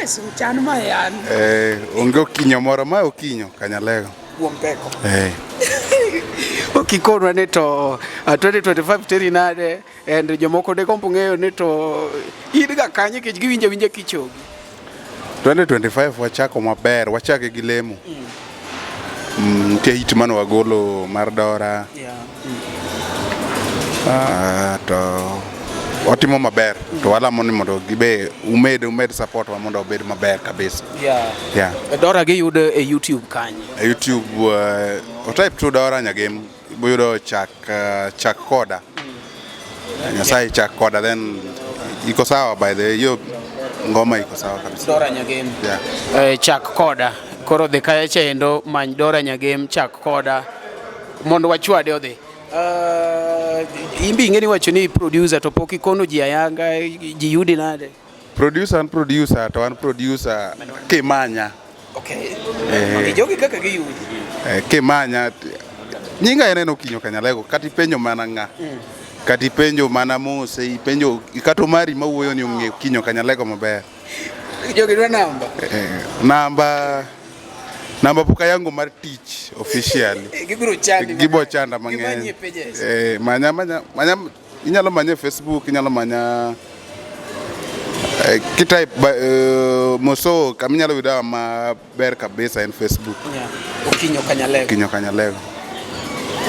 so chan ma yan onge okinyo moro ma okinyo kanyalego guom peko okikonwa ne to 2025 teri nade and jomoko de kompo ng'eyo ne to idga kanye kech giwinje kichogi 2025 wachako maber, wachake gi lemo. Nitie hit mano wagolo mar Dora. To watimo maber. To walamo ni mondo gibe umed support wa mondo obed maber kabisa. Dora gi yudo e YouTube kanye. YouTube type to Dora Nyagem boyudo chak koda. Nyasai chak koda then iko sawa by the yo ngoma iko sawa kabisa. Dora Nyagem. Chak koda. Koro de kaya chendo many Dora Nyagem chak koda mondo wachwade odhi. Imbi ngeni wacho ni producer to pok ikono ji ayanga ji yudi nade. Producer to an producer Kimanya. Okay. Jogi kaka gi yudi. Kimanya nyinga eneno kinyo kanyalego kati penjo mana nga. Kati penjo mana mose penjo ikato mari mawuoyo ni ong'e kinyo kanyalego maber. Jogi dwa namba puka yangu mar tich officially. Gibo chanda mang'eny. Manya inyalo manya Facebook, inyalo manya kitype moso kaminyalo yuda maber kabisa en Facebook. Okinyo kanyalego.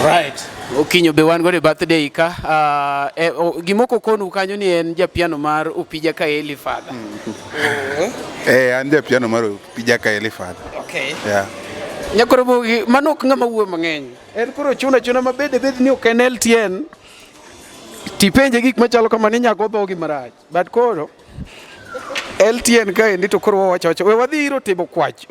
Right. Okinyo be wan go birthday ka gimoko konu kanyo ni en japiano mar Upija Kaeli Father. An japiano mar Upija Kaeli Father. Okay. Yeah. Nyakoro Mogi mano ok ng'ama wuo mang'eny. En koro chuna mabede bed ni ok en LTN. Tipenje gik machalo kamani nyako dhogi marach. But koro LTN ka endi to koro wawacho we wadhi iro timo kwach.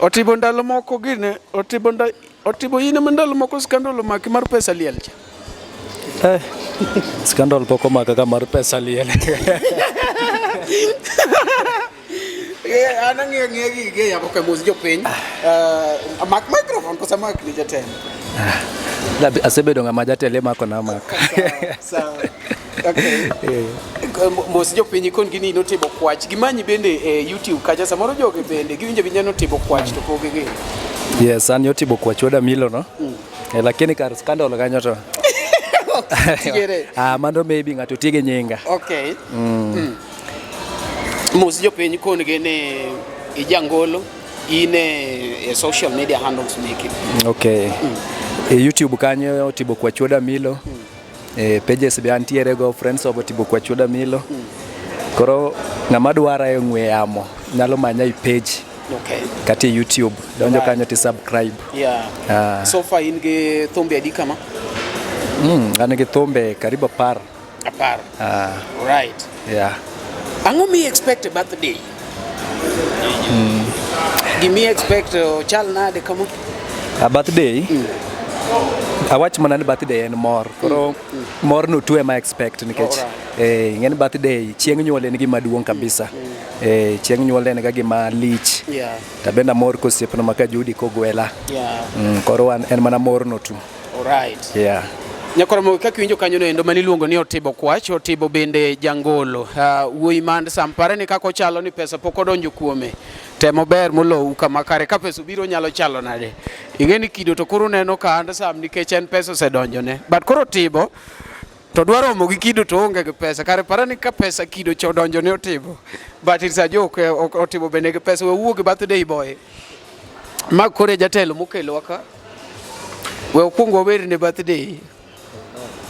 Otibo ndalo moko gine, otibo yine mandalo moko skandalo maki mar pesa liel cha. Skandal poko maka ka mar pesa liel. Ana ng'e gige yabo ka mos jopiny. Mak microphone kosa mak ni jatend. Asebedo ng'ama jatele mako na mak. Sawa. Okay. Mos jopiny kon gini no timo kwach. Gimanyi bende YouTube kacha samoro joge bende giwinjo binyano timo kwach to poge ge. Yes, an yotibo kwach oda milo no. Lakini kar skandal kanyo to. Mando maybe ngato tige nyinga. Okay. Mos jopiny kon gene ijangolo ine social media handles make. Okay. YouTube kanyo tibo kwach oda milo. Pages be antiere go friends of tibo kwach oda milo. Koro ng'ama dwara e ng'we yamo nyalo manya i page. Okay. Kati YouTube donjo kanyo ti subscribe. Yeah. So far in ge thombe adi kama? An ge thombe karibu 10. 10. Right. Yeah. Ango mi expect birthday? Give me expect chal nade kama? A birthday? Awach mana ni birthday en mor. Koro mor no tu ema expect nikech ng'en birthday chieng' nyuol en gima duong' kabisa. Chieng' nyuol en ga gima lich. Yeah. Tabenda mor kosiepno maka Judi kogwela. Yeah. Koro en mana mor no tu. All right. Yeah. Nyakoro Mogi kaka winjo kanyo no endo mani luongo ni Otibo kwach, Otibo bende jangolo. Wuoyi mand sampare ni kako chalo ni pesa pok odonjo kuome. Temo ber molo kama kare ka pesa biro nyalo chalo nade. Ingeni kido to koro neno ka anda sam nikech en pesa osedonjo ne. But koro Otibo to dwaro Mogi kido to onge gi pesa. Kare parani ka pesa kido chodonjo ne Otibo. But it's a joke. Otibo bende gi pesa we wuogi birthday boy. Ma kore jatelo mokelo waka. We okungo weri ne birthday.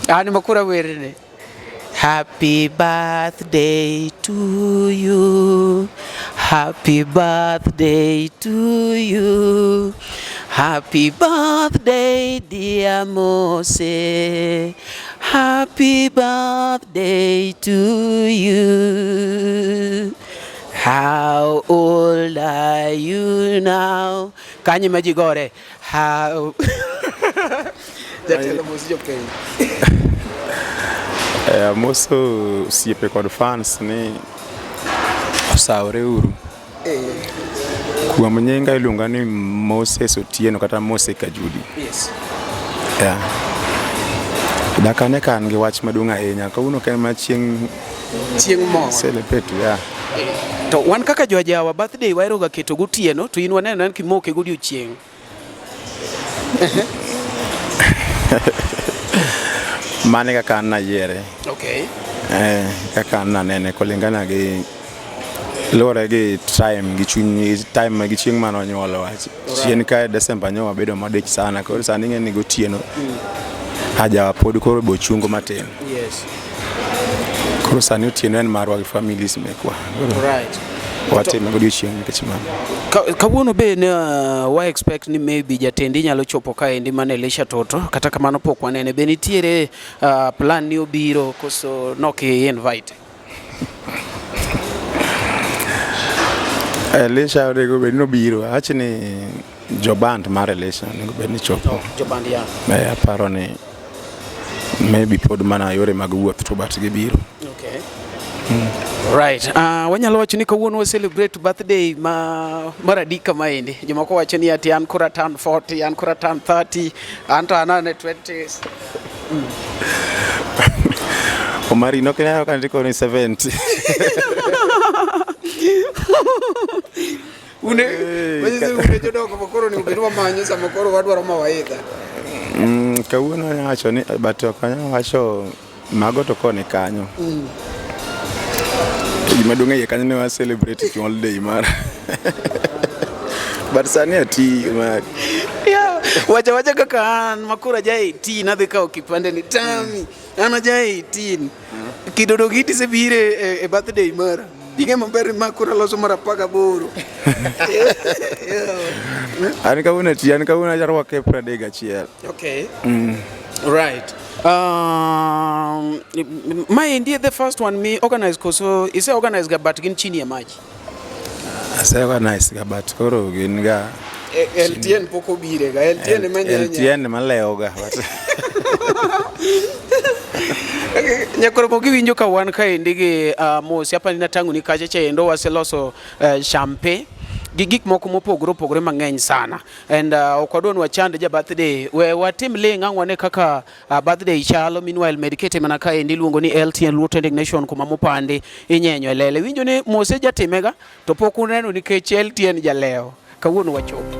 Ani makura werene. Happy birthday to you. Happy birthday to you. Happy birthday dear Mose. Happy birthday to you. How old are you now? Kanyi majigore. How Jatelo mos jopiny. Moso siepe kod fans ni osawre uru. Kuom nyinga iluonga ni Moses Otieno kata Mose Kajudi. Yes. Yeah. Dakane kan gi wach maduong' ahinya kawuono ken ma chieng' mo celebrate ya. To wan kaka jojawa birthday waero ga keto gotieno to in waneno nan kimoke godiochieng'. Mane kaka na yere. Okay. Kaka na nene kolingana gi lore gi time gi chuny time gi chieng' mano nyuolo wach. Chien ka December nyo wabedo madich sana koro sani ng'eni gotieno. Haja pod koro bochungo matin. Yes. Koro sani otieno en marwa gi families mekwa. Right. Watime godiochieng' nikech mano. Kawuono be ne wa expect ni maybe jatendi nyalo chopo ka endi mane Elisha Toto kata kamano pok wanene be nitiere plan ni obiro koso noki invite. Elisha odego be no biro achni joband mar Elisha nego be ni chopo. Joband ya. Aparo ni maybe pod mana yore mag wuoth to bat gi biro. Okay. Right. Wanyalo wacho ni kawuono we celebrate birthday maradika maendi. Jomako wacho ni ati an kura turn 40, an kura turn 30, anto anane 20s. Omari no kena kan ndiko ni 70. Une jodoko makoro ni ubiro manyo sama koro wadwaro mawaidha. Kawuono wacho ni bato kanyo wacho mago to kone kanyo. Madunga ye kanyo ne wa celebrate all day mar. But sani ati mar. Yeah, wacha kaka an makura ja 18 nadhi ka okipande ni tami. Ana ja 18. Kidodo giti se bire e birthday mara. Dinge maber ma kura loso mar 18. An kawuono jarwake 31. Okay. Right. My India the first one me organize koso is organize ga but gin chini ya maji. Ase organize ga but koro gin ga LTN poko bire ga LTN manyanya. LTN maleo ga. Nyakoro poki winjo ka wan ka indige mos hapa nina tangu ni kache cha endo waseloso champagne gi gik moko mopogore mang'eny sana and okwadon wachande ja birthday we watim linga ngwane kaka birthday chalo meanwhile medicate mana ka endi luongo ni LTN Luo Trending Nation kuma mopande inyenyo lele winjo ne mose jatimega to pok uneno nikech LTN jaleo kawuono wachopo.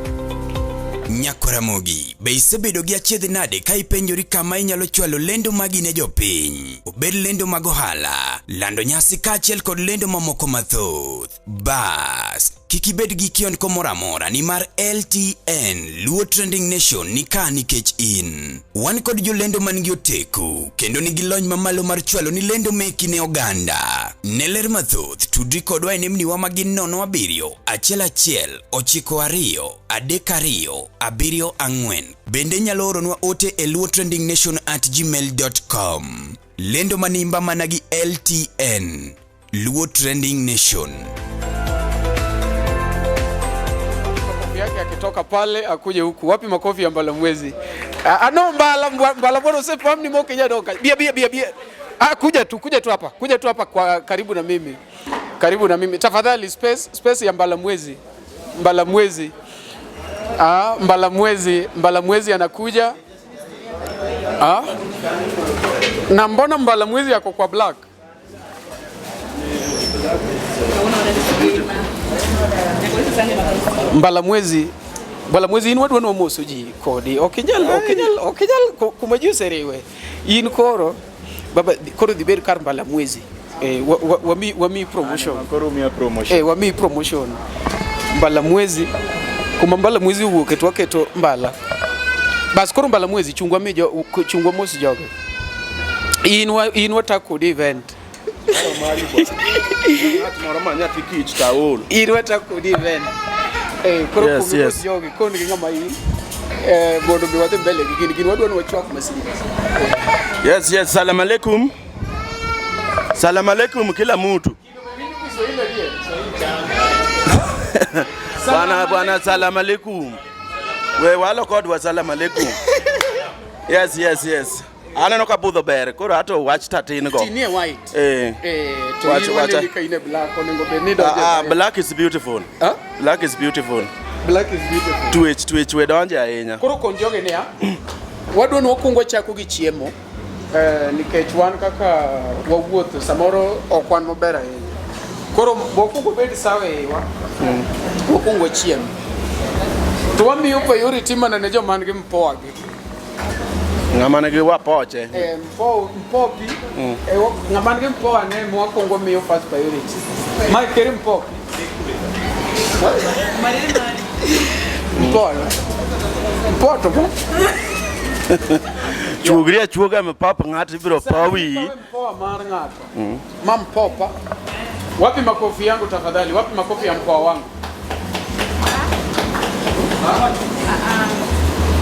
Nyakoramogi, be isebedo gi achiedh nade ka ipenjori kama inyalo chwalo lendo magi ne jopiny? Obed lendo mag ohala, lando nyasi kaachiel kod lendo mamoko mathoth. Bas, kik ibed gi kionko moro amora nimar LTN Luo Trending Nation ni ka nikech in. Wan kod jolendo man gi oteku kendo nigi lony mamalo mar chwalo ni lendo meki ne oganda. Ne ler mathoth tudri kodwa e nembniwa magin 07 11 92 32 74. Bende nyalo oronwa ote e luotrendingnation@gmail.com. Lendo manimba managi LTN Luo Trending Nation. Makofi yake akitoka pale akuje huku. Wapi makofi ya Mbalamwezi? Ano mbala bwana usifahamu ni moke nyadoka. Bia. Kuja tu hapa. Kuja tu hapa kwa karibu na mimi. Tafadhali space ya Mbalamwezi. Mbalamwezi anakuja. Na mbona Mbalamwezi yako kwa black? Mbalamwezi in wadwa no moso ji kodi. Okinyal kumajuserewe. In koro baba koro diber kar Mbalamwezi. Wami promotion. Wami promotion. Mbalamwezi kuma Mbalamwezi wuok keto mbala. Bas koro Mbalamwezi chungwa mos joge. In wata kodi event. In wata kodi event. Koro mos joge koni ngama hii. Bodo bi wate mbele gini wadwa no chwak masini. Yes, salam alaikum. Salam alaikum kila mtu. Bwana salam alaikum. We walo kod wa salam alaikum. Yes. Ana no kabudho ber. Koro ato watch tatin go. Tinie white. Watch. Ine black onengo be ni do. Black is beautiful. Black is beautiful. Twitch we donje ahinya. Koro konjoge ne wadwa no kungo chako gi chiemo. Nikech wan kaka wawuotho samoro okwan maber ahinya. Koro bokungo bed sawe wa. Bokungo chiemo. To wamiyo priority mana ne joma ngi mpoa gi. Ngama ngi wapoche. Mpopi. Ngama ngi mpoa ne mo kongo miyo first priority. Mai kere mpopi. Mpoto bo. Chuoga me papa ngati biro pawi. Mpoa mar ngato. Mam popa. Wapi makofi yangu tafadhali? Wapi makofi ya mpoa wangu?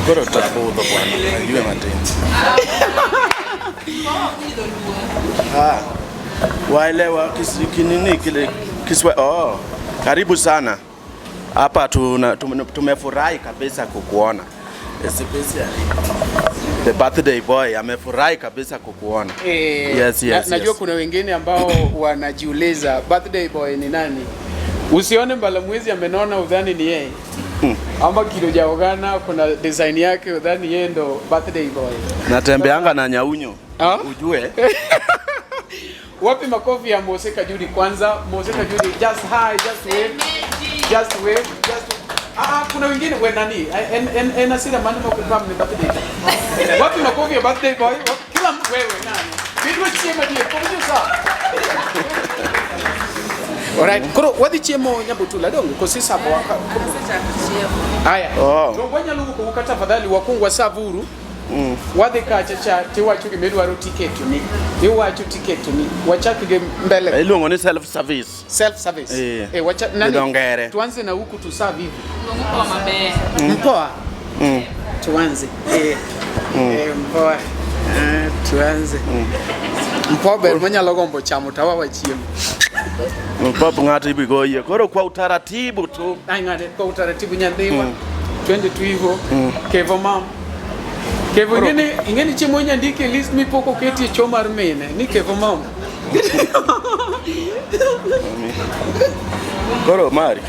Koro tabudho bwana. Ajue matini. Waelewa kinini kile kiswa. Karibu sana. Hapa tumefurahi kabisa kukuona. Especially the birthday boy amefurahi kabisa kukuona. Yes. Najua kuna wengine ambao wanajiuliza birthday boy ni nani? Usione Mbalamwezi amenona udhani ni yeye. Ama kilo jaogana kuna design yake udhani yeye ndo birthday boy. Natembeanga na nyaunyo. Ujue. Wapi makofi ya Mose Kajudi kwanza? Mose Kajudi just hi, just wave. Kuna wengine we nani? Asira mani mokupam ni birthday. Wapi makofi ya birthday boy? Kila wewe nani? Bidwa chiema die komjusa. Alright, koro wadi chiemo Nyabutula dongo kosisa bo waka. Haya. Tongwanya lugu kukata fadhali wakungwa savuru Wadhi kacha cha tiwacho gimidwaro ticket ni. Iwacho ticket ni. Wachaki gi mbele. Iluongo ni self service. Self service. Wacha nani? Tuanze na huku tu serve hivi. Mpoa mabe. Mpoa. Tuanze. Mpoa. Tuanze. Mpoa ber manyalo gombo chamo tawa wachiemo. Mpoa ng'ato ibigoye. Koro kwa utaratibu tu. Ai ng'ato kwa utaratibu nyandhiwa. Twende tu hivyo. Kevo mam. Kevo ingeni chiemo nyandike list mipoko keti chomar mene. Ni kevo mam. Koro mari.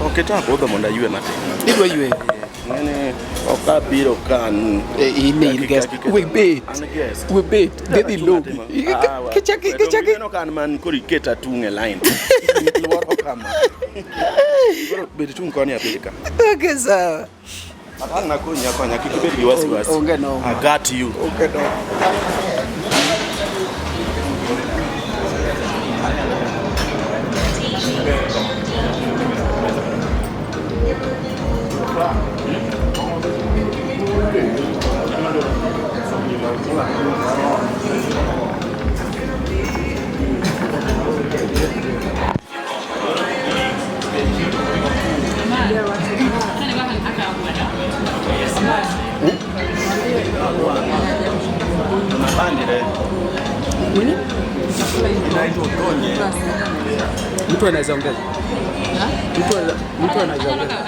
Oketa kodho monda yue na. Idwa yue. Ngene okabiro kan in guest. We bait. Dedi lobi. Kichaki. No kan man kori keta tunge line. Luoro kama. Koro bedi tung koni apika. Okay sawa. Atanga konya kikibedi wasiwasi. Okay no. I got you. Okay no. Mtu anaweza ongea. Mtu anaweza ongea.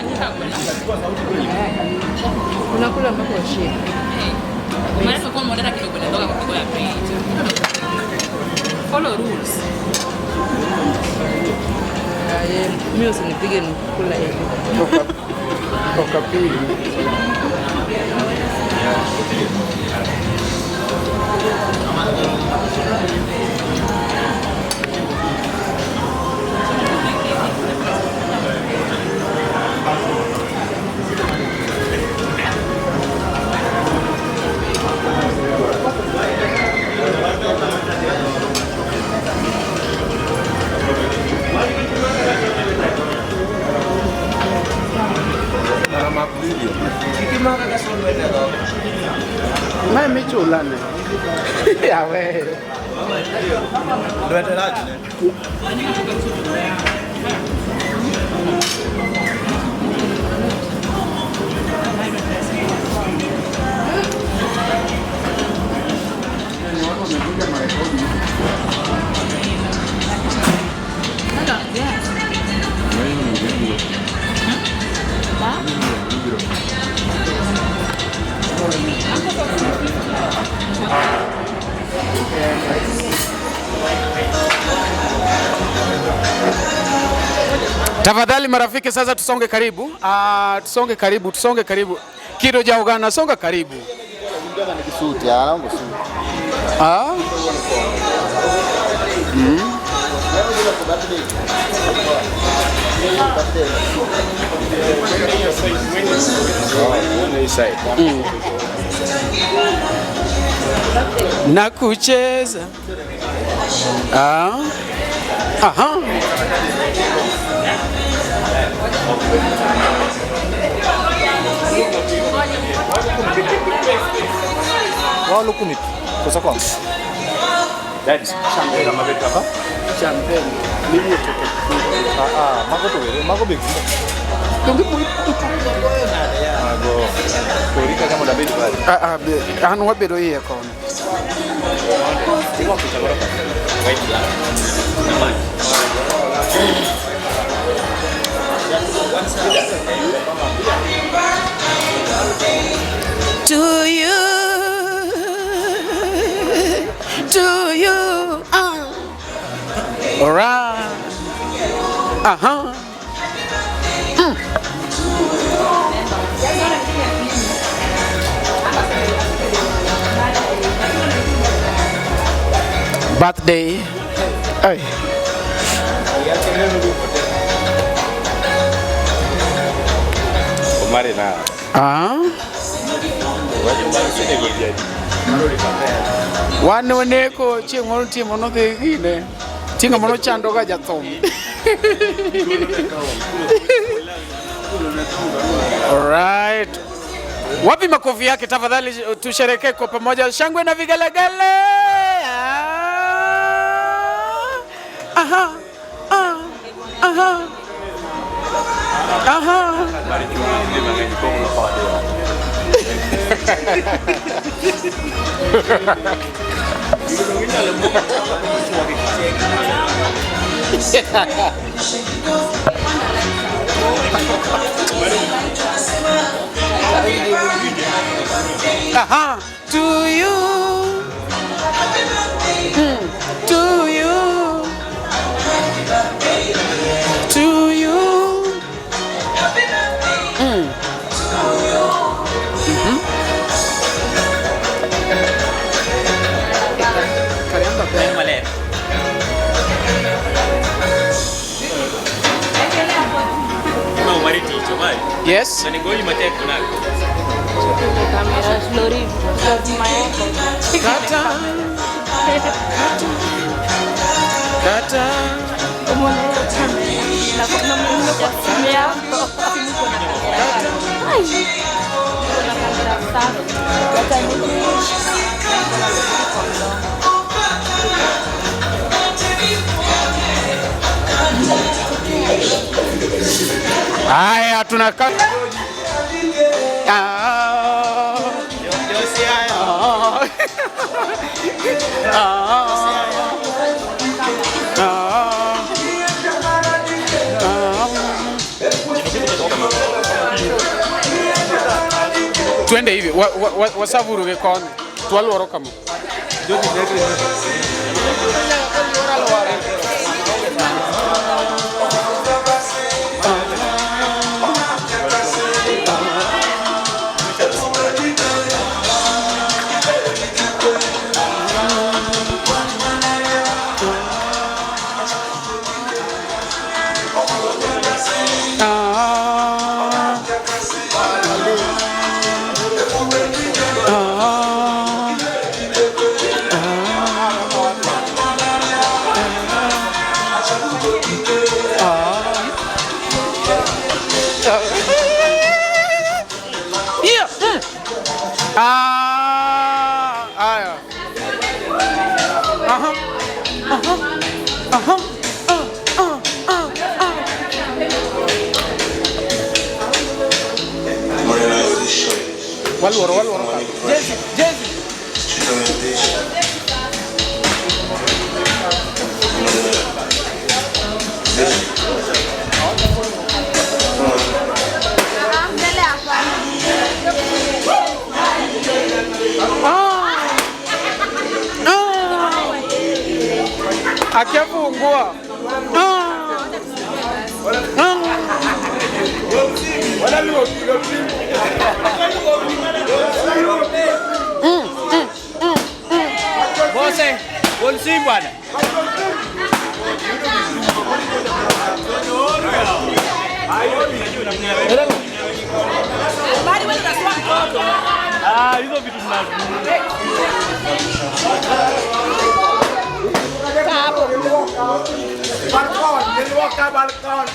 Unakula mpaka ushie. Maana kwa modera kidogo ndoka kwa ya page. Follow rules. Mimi usinipige nikula hivi. Toka pili. Mai michulane. Ya we. Duete lagi ne. Tafadhali marafiki, sasa tusonge karibu. Tusonge karibu. Kido ja Uganda, songa karibu. Na kucheza. Aha. Walo kunit. Kosa kwa. Daddy, champagne mabeka hapa. Champagne. Mimi nitoke. Mako to wele, mako big. Tungi pui. Mago. Korika kama da bedi bali. Anu wabedo hiye kona. White black. To you, all right, Birthday, hey. Omari na. Wano neko chieng'o timo no dhi gine. Tinga mono chando ga jathum. All right. Wapi makofi yake tafadhali, tusherekee kwa pamoja, shangwe na vigelegele. Aha. Aha. Aha. Aha, to you, to you, to you. Yes. Kata. Haya, tunakaa. Twende hivi wasavuru gekoni twalworo kama Walwaro. Jezi. Akifungua. Bose, bonsim bwana. Hizo vitu tunazungumza. Balkon.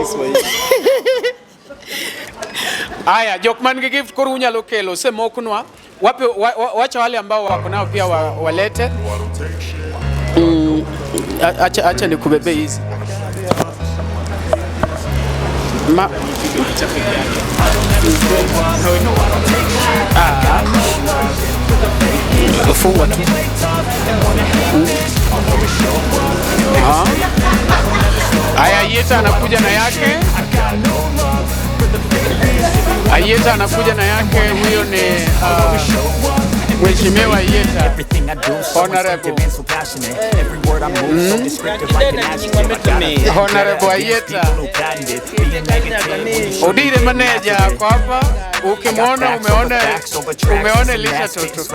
Kiswahili. Aya, jok man gi gift koro unyalo kelo semoknwa. Wapi wacha wale ambao wako nao pia walete. Acha nikubebe hizi. Fungwa tu. Aya, Yeta anakuja na yake. Ayeta anakuja na yake, huyo ni Mheshimiwa Yeta, Honorable Honorable Ayeta. Odire manager kwa hapa, ukimwona umeona Elisha Toto.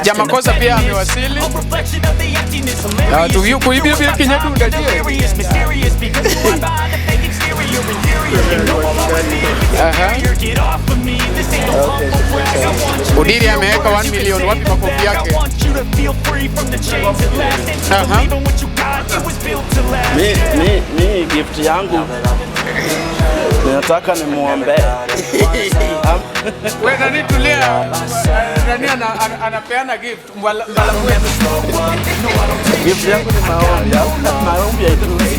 Jamakosa pia amewasili. Tu yuko hivi bila kinyatunda je. Odiri ameweka 1 million, wapi makofi yake? Mi gift yangu ninataka nimuombe. Wewe nani tulia? Nani anapeana gift? Mbala Gift yangu ni maombi. Maombi ya Idris.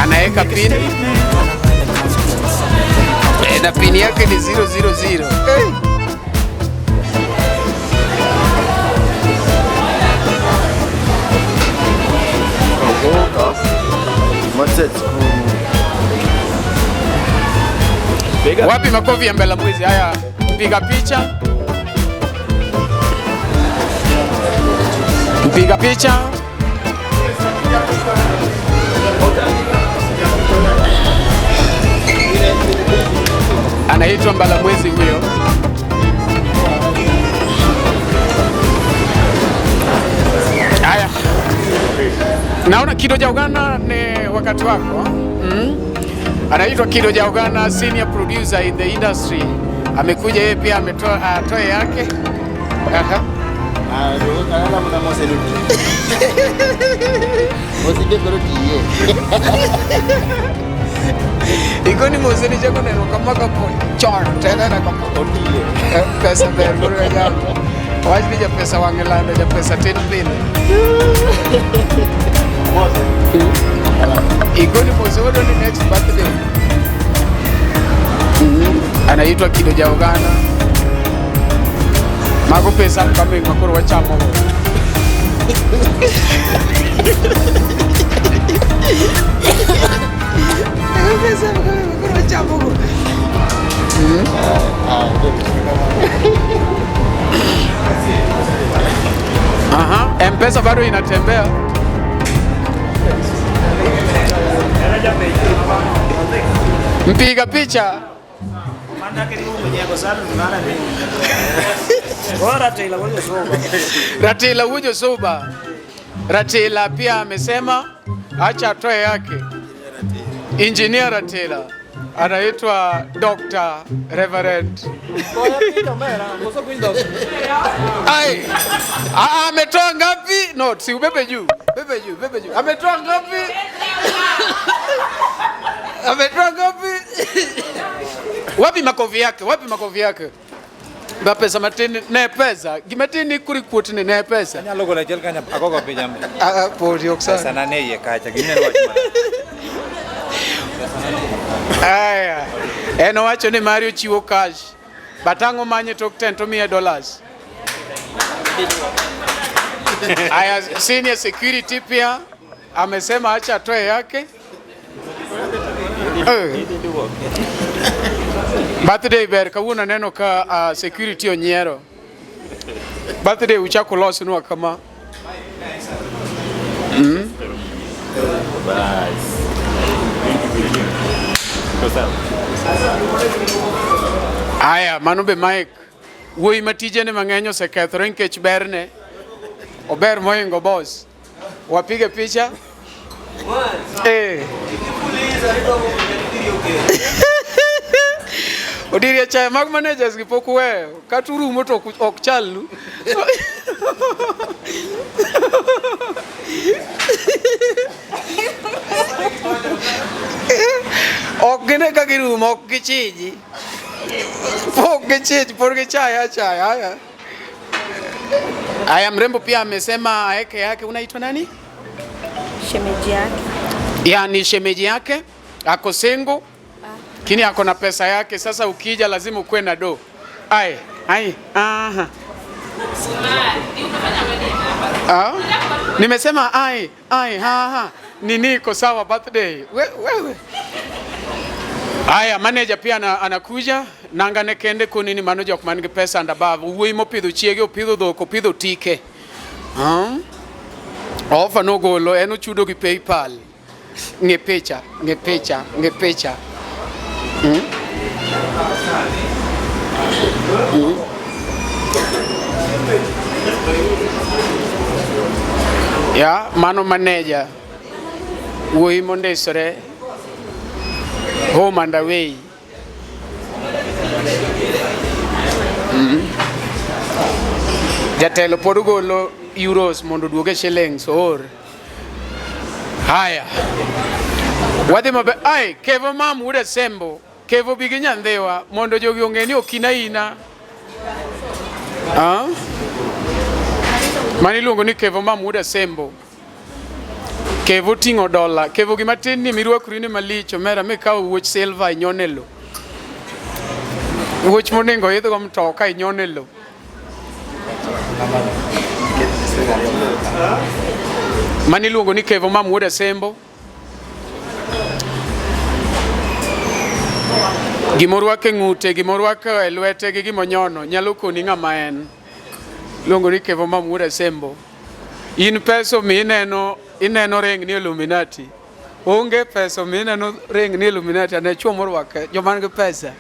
Anaeka pin. Na pin yake ni 000. Wapi makofi ya Mbela Mwezi? Haya, piga picha. Piga picha. Anaitwa Mbela Mwezi huyo. Haya. Naona Kido Jaugana ni wakati wako. Anaitwa Kido Jaugana, senior producer in the industry. Amekuja yeye pia ametoa toe yake. Ikoni mozeni jako neno kama kapo char tena na kapo pesa bergoro ya wajibi ja pesa wangelanda ja pesa 10 pin. Ikoni mozodo ni next birthday. Anaitwa Kido Jaugana. Mago pesa kama ngakoro wachamo. M-Pesa bado inatembea. Mpiga picha. Ratila Ujo Soba. Ratila pia amesema acha atoe yake. Engineer Ratila anaitwa Dr. Reverend. Ai, ametoa ngapi? No, si ubebe juu. Bebe juu. Ametoa ngapi? Ametoa ngapi? Wapi makofi yake? Ba pesa matini ne pesa. Gimatini kuri kwotini ne pesa. Nyalo gola jel kanya agogo pija me. Podi oksa. Pesa na ne ye kacha gineno wachma. Aya. Eno wacho ni Mario chiwo cash. Batango manye tok $10 Aya, senior security pia amesema acha atoe yake. Birthday ber kawuna neno ka security Onyiero. Birthday uchako loss nwa kama. Aya, manube Mike. Woi matije ne mang'enyo sekethore nkech berne. Ober moingo boss. Wapige picha. Odiria chai mag managers gipok weyo katuru moto ok chalu. Ok gine ka girumo ok gichiji. Pok gichiji porque chai haya. Aya mrembo pia amesema aeke yake unaitwa nani? Shemeji yake. Yaani shemeji yake ako single. Kini ako na pesa yake, sasa ukija lazima ukue na do. Aha. Nimesema aha. Nini iko sawa birthday. Wewe. Aya manager pia anakuja nangane kende kunini manager kumanige pesa andabava. Uwe mo pidho chiege opidho dhok opidho tike. Ofa no golo eno chudo gi PayPal. Nge pecha. Ya, mano manager. Uwe mondesore. Home and away. Jatelo podugolo euros mondo duoge shillings or. Haya. Wadi mabe Kevo mam would assemble. Kevo biginya ndewa mondo jogi ongeni okinaina. Mani luongo ni Kevo mam would assemble. Kevo tingo $. Kevo gimatin ni mirwakri ni malicho mera mekawo wuoch silver inyonelo. Wuoch monengo yedho go mtoka inyonelo. Mani luongo ni Kevo mam would assemble. Gimorwake ng'ute, gimorwake elwete gi gimonyono nyalo koni ng'ama en. Luongo ni Kevo mam would assemble. In peso mi ineno ring ni Illuminati. Onge peso mi ineno ring ni Illuminati ane chuo morwake joman gi pesa.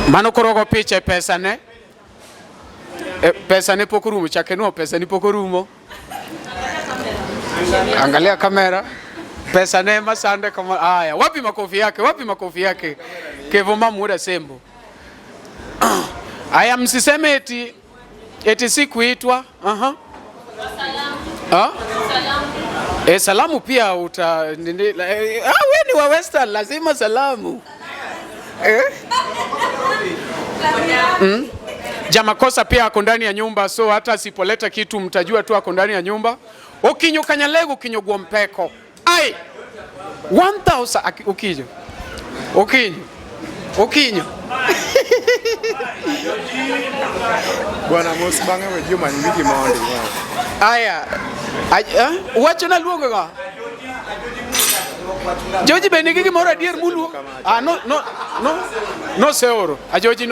Mano korogo picha pesa ne. Pesa ne pok orumo chake no pesa ni pok orumo. Angalia kamera. Pesa ne masande kama haya. Wapi makofi yake? Kevo mam would assemble. Aya msiseme eti si kuitwa. Salamu pia wewe ni wa Western lazima salamu. Jamakosa pia ako ndani ya nyumba, so hata asipoleta kitu mtajua tu ako ndani ya nyumba. Okinyo kanyalego kinyogwa mpeko. 1000 Okinyo. Bwana Mosi bange we juma nyingi maondi. Aya. Wacho na luongo ga. Joji benigi gi mora dier mulu. No seoro. Ajoji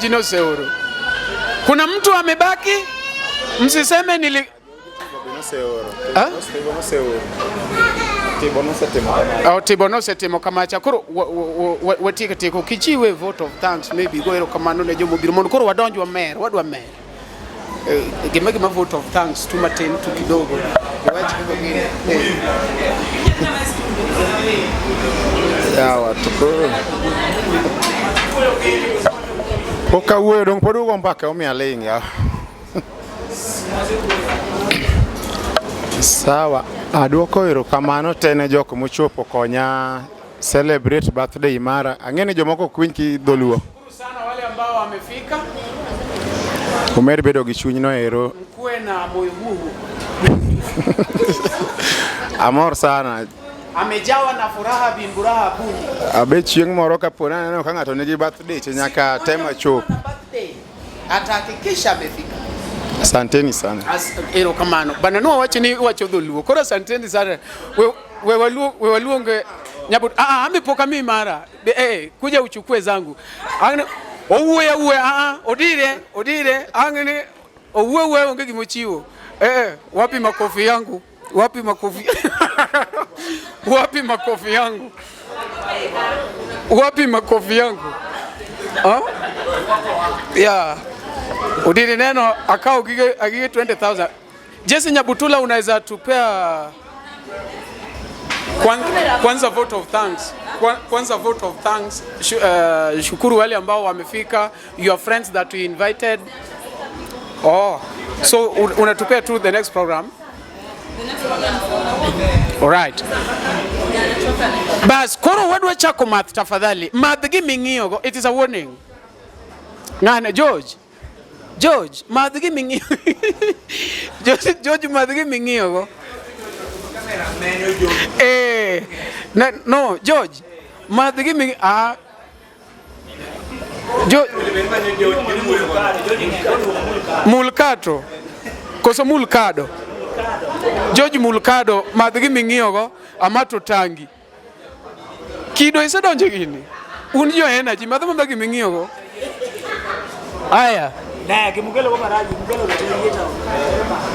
no seoro. Kuna mtu amebaki? Msiseme nili No seoro. No seoro. Tibono setemo kama chakoro watika tiko kichiwe vote of thanks maybe go ero kamano ne jomo biro mondo koro wadonjwa mer wadwa mer gima vote of thanks tu matin tu kidogo wacha kingine yawa tukoro pokawe dong podugo mpaka omia ling ya sawa aduoko erokamano tene joko mochopo konya celebrate birthday mara. Ang'eni jomoko kwiny ki dholuo. Sana wale ambao wamefika. Umer bedo gi chuny no ero. Mkue na moyo huu. Amor sana. Amejawa na furaha bimburaha buni. Abe chieng' moro kapona neno ka ng'ato nigi birthday to nyaka tema chop. Atahakikisha amefika. Asanteni sana. Erokamano. Bana no wacho ni wacho dholuo. Koro asanteni sana. We waluonge nyabut amepoka mimi mara. Kuja uchukue zangu. Ouwe odire angene ouwe onge gimochiwo. Wapi makofi yangu? Wapi makofi yangu? Yeah. Udiri neno akao gige 20,000. Jesse Nyabutula unaweza tupea kwanza vote of thanks. Kwanza vote of thanks. Shukuru wale ambao wamefika, your friends that we invited. Oh, so unatupea to the next program? All right. Bas, koro wadwa chako math tafadhali. Math gi ming'iyo, it is a warning. Ngane George, math gi ming'iyo. George math gi ming'iyo. No, George, math gi ming'iyo. Mulkato. Koso mulkado. George Mulkado math gi ming'iyo amato tangi. Kido isedonje gini. Un jo energy math gi ming'iyo. Aya.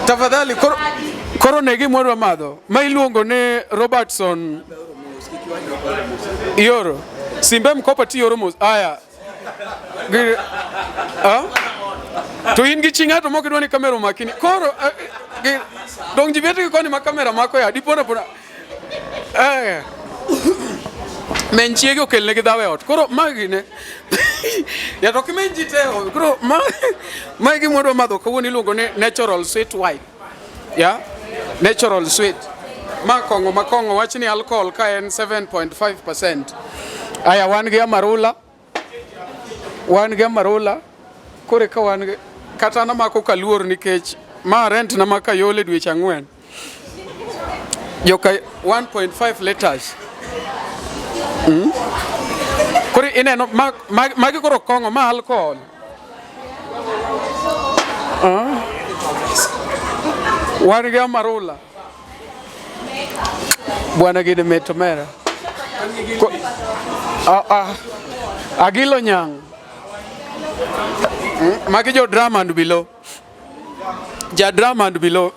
Tafadhali koro negi mwadwa madho. Ma iluongo ne Robertson Ioro. Simbe mkopa ti Ioro mos. Aya. To in gi chingato moko idwani kamera makini. Koro dong jibete ko ni ma kamera mako ya dipona pona. Men chiege okelne gi dawe ot. Koro magi ne. Ya to kimenji teo. Koro magi mwadwa madho kawuono iluongo ne natural sweet wine. Yeah? Natural sweet. Makongo wachni alcohol ka en 7.5%. Aya wan gi amarula. Kore ka wan gi kata na mako kaluor nikech ma rent na maka yole dweche 4. Joka 1.5 liters. Kore ineno magi koro kongo ma alcohol. Wan gi amarula. Bwana gide metomera. Agilo nyang. Magi jo drama and below. Ja drama and below.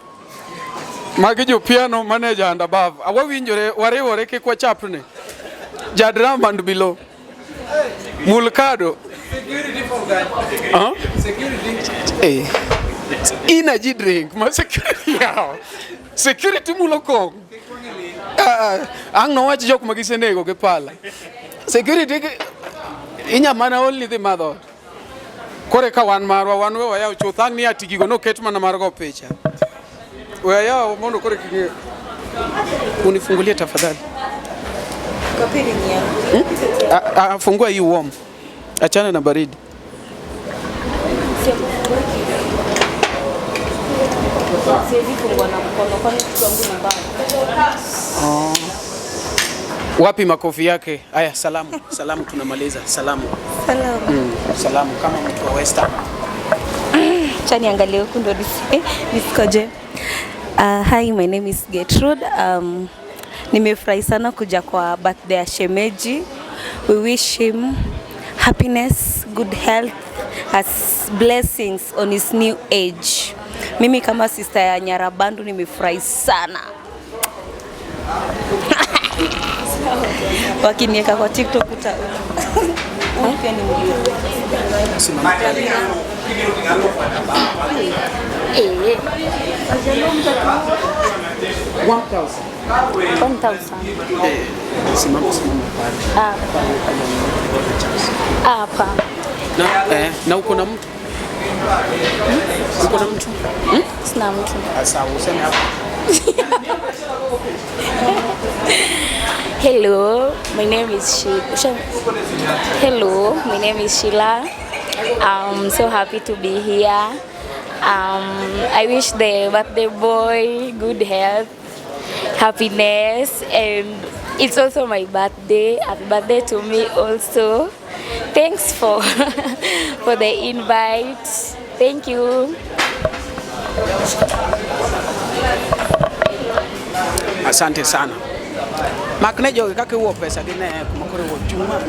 Magi jo piano manager and above. Awawinjore wariwore kik wachapne. Ja drama and below. Mulkado. Security. Energy drink. Ma security yao. Security muloko. Ang no wach jok magisenego ke pala. Security inya mana only the mother. Kore ka wan marwa wan we waya chuthang ni atigigo no ket mana margo picha. Waya mondo kore kige unifungulie tafadhali. Kapili nia. Fungua hii warm. Achana na baridi. Siwezi fungua na mkono kwani kitu mbaya. Wapi makofi yake? Aya, salamu tunamaliza. Salamu kama mtu wa Western. Chani angalia huko ndo nisikoje. Hi, my name is Gertrude. Nimefurahi sana kuja kwa birthday ya shemeji. We wish him happiness, good health, as blessings on his new age. Mimi kama sister ya Nyarabandu nimefurahi sana. Wakinieka kwa TikTok uta. Pia ni mlio. 1,000. Simama pale. Hapa. Na uko na mtu? Uko na mtu? Sina mtu. Sawa, useme hapo. Hello, my name is Sheila. I'm so happy to be here. I wish the birthday boy good health, happiness, and it's also my birthday. Happy birthday to me also. Thanks for for the invite. Thank you. Asante sana. Makne jogi kake wo pesa gine kumakore wo chuma.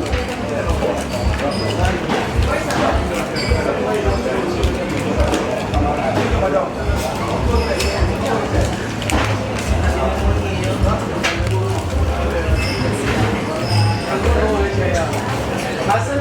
Basta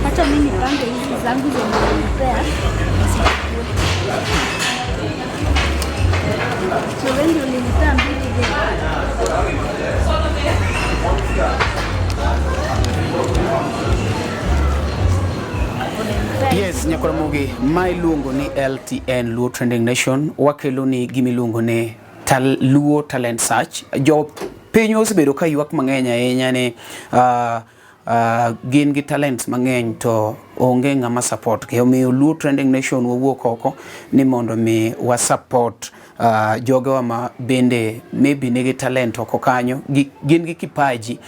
Hata mimi nipange hizi zangu zenye so wewe ndio ulinipea mbili Yes, Nyakoromogi, my lungo ni LTN Luo Trending Nation, wakelo ni gimiluongo ni Luo Talent Search. Jo pinyo osebedo ka ywak mang'eny ahinya ni gin gi talents mang'eny to onge ng'ama support ke. Omiyo Luo Trending Nation wawuok oko ni mondo mi wa support jogo ma bende maybe nigi talent oko kanyo, gin gi kipaji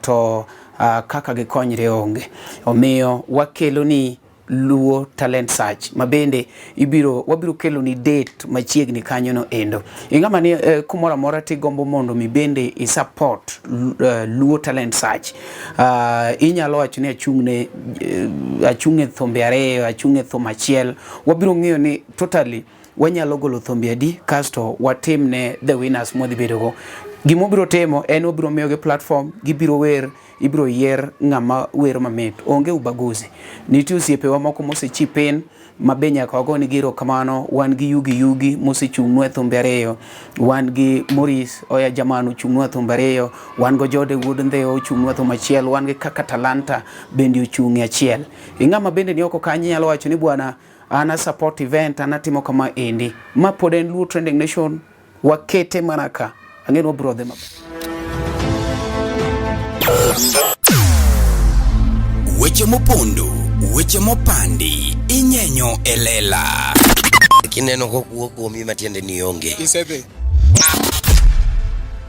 to kaka gikonyre onge. Omiyo wakelo ni Luo Talent Search mabende wabiro kelo ni date machiegni kanyo no endo. Ingama ni kumora mora ti gombo mondo mi bende i support Luo Talent Search. Inyalo wacho ni achung'e thombe ariyo, achung'e thum achiel. Wabiro ng'iyo ni totally wanyalo golo thombe adi kasto watim ne the winners modhi bedo go. Gimo biro temo en obiro miyo ge platform, gibiro wer, ibiro yier ng'ama wer mamit. Onge ubaguzi. Nitie osiepewa moko mosechipen mabenya kago ni giro kamano, wan gi yugi mosechung'nwa thumbe ariyo, wan gi Morris Oya Jamanu chung'nwa thumbe ariyo, wan go Jode Wood Ndheo chung'nwa thumbe achiel, wan gi kaka Talanta bende ochung'e achiel. Ing'ama bende ni oko kanyi nyalo wacho ni bwana ana support event anatimo kama endi. Ma pod en Luo Trending Nation wakete manaka. Ang'en wabro dhi maber. Weche mopondo, weche mopandi, inyenyo elela. Kineno kokuok kuomi matiende ni onge. Isedhi.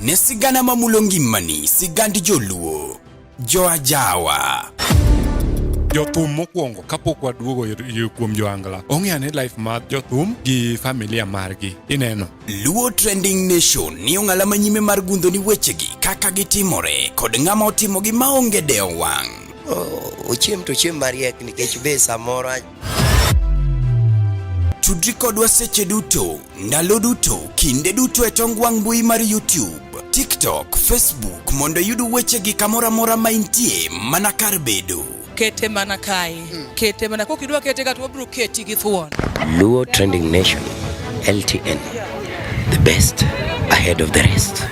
Ne sigana mamulo ngimani, sigand joluo, joajawa. Jothum mokwongo kapok waduogo kuom joangla ong'eane life mar jothum gi familia margi ineno. Luo Trending Nation ni ong'ala manyime mar gundo ni wechegi kaka gitimore kod ng'ama otimogi maonge deo wang'. Ochiem to chiem mariek nikech be samoro tudri kodwa seche duto, ndalo duto, kinde duto e tong wang' mbui mar YouTube, TikTok, Facebook mondo yud wechegi kamora mora ma intie mana kar bedo. Kete mana kae, kete mana kokidwa kete ka to wabiro keti gi thuon. Luo Trending Nation, LTN, the best ahead of the rest.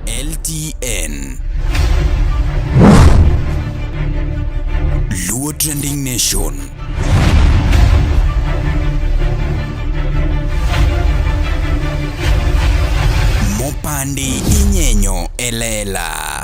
LTN, Luo Trending Nation. Mopandi inyenyo elela.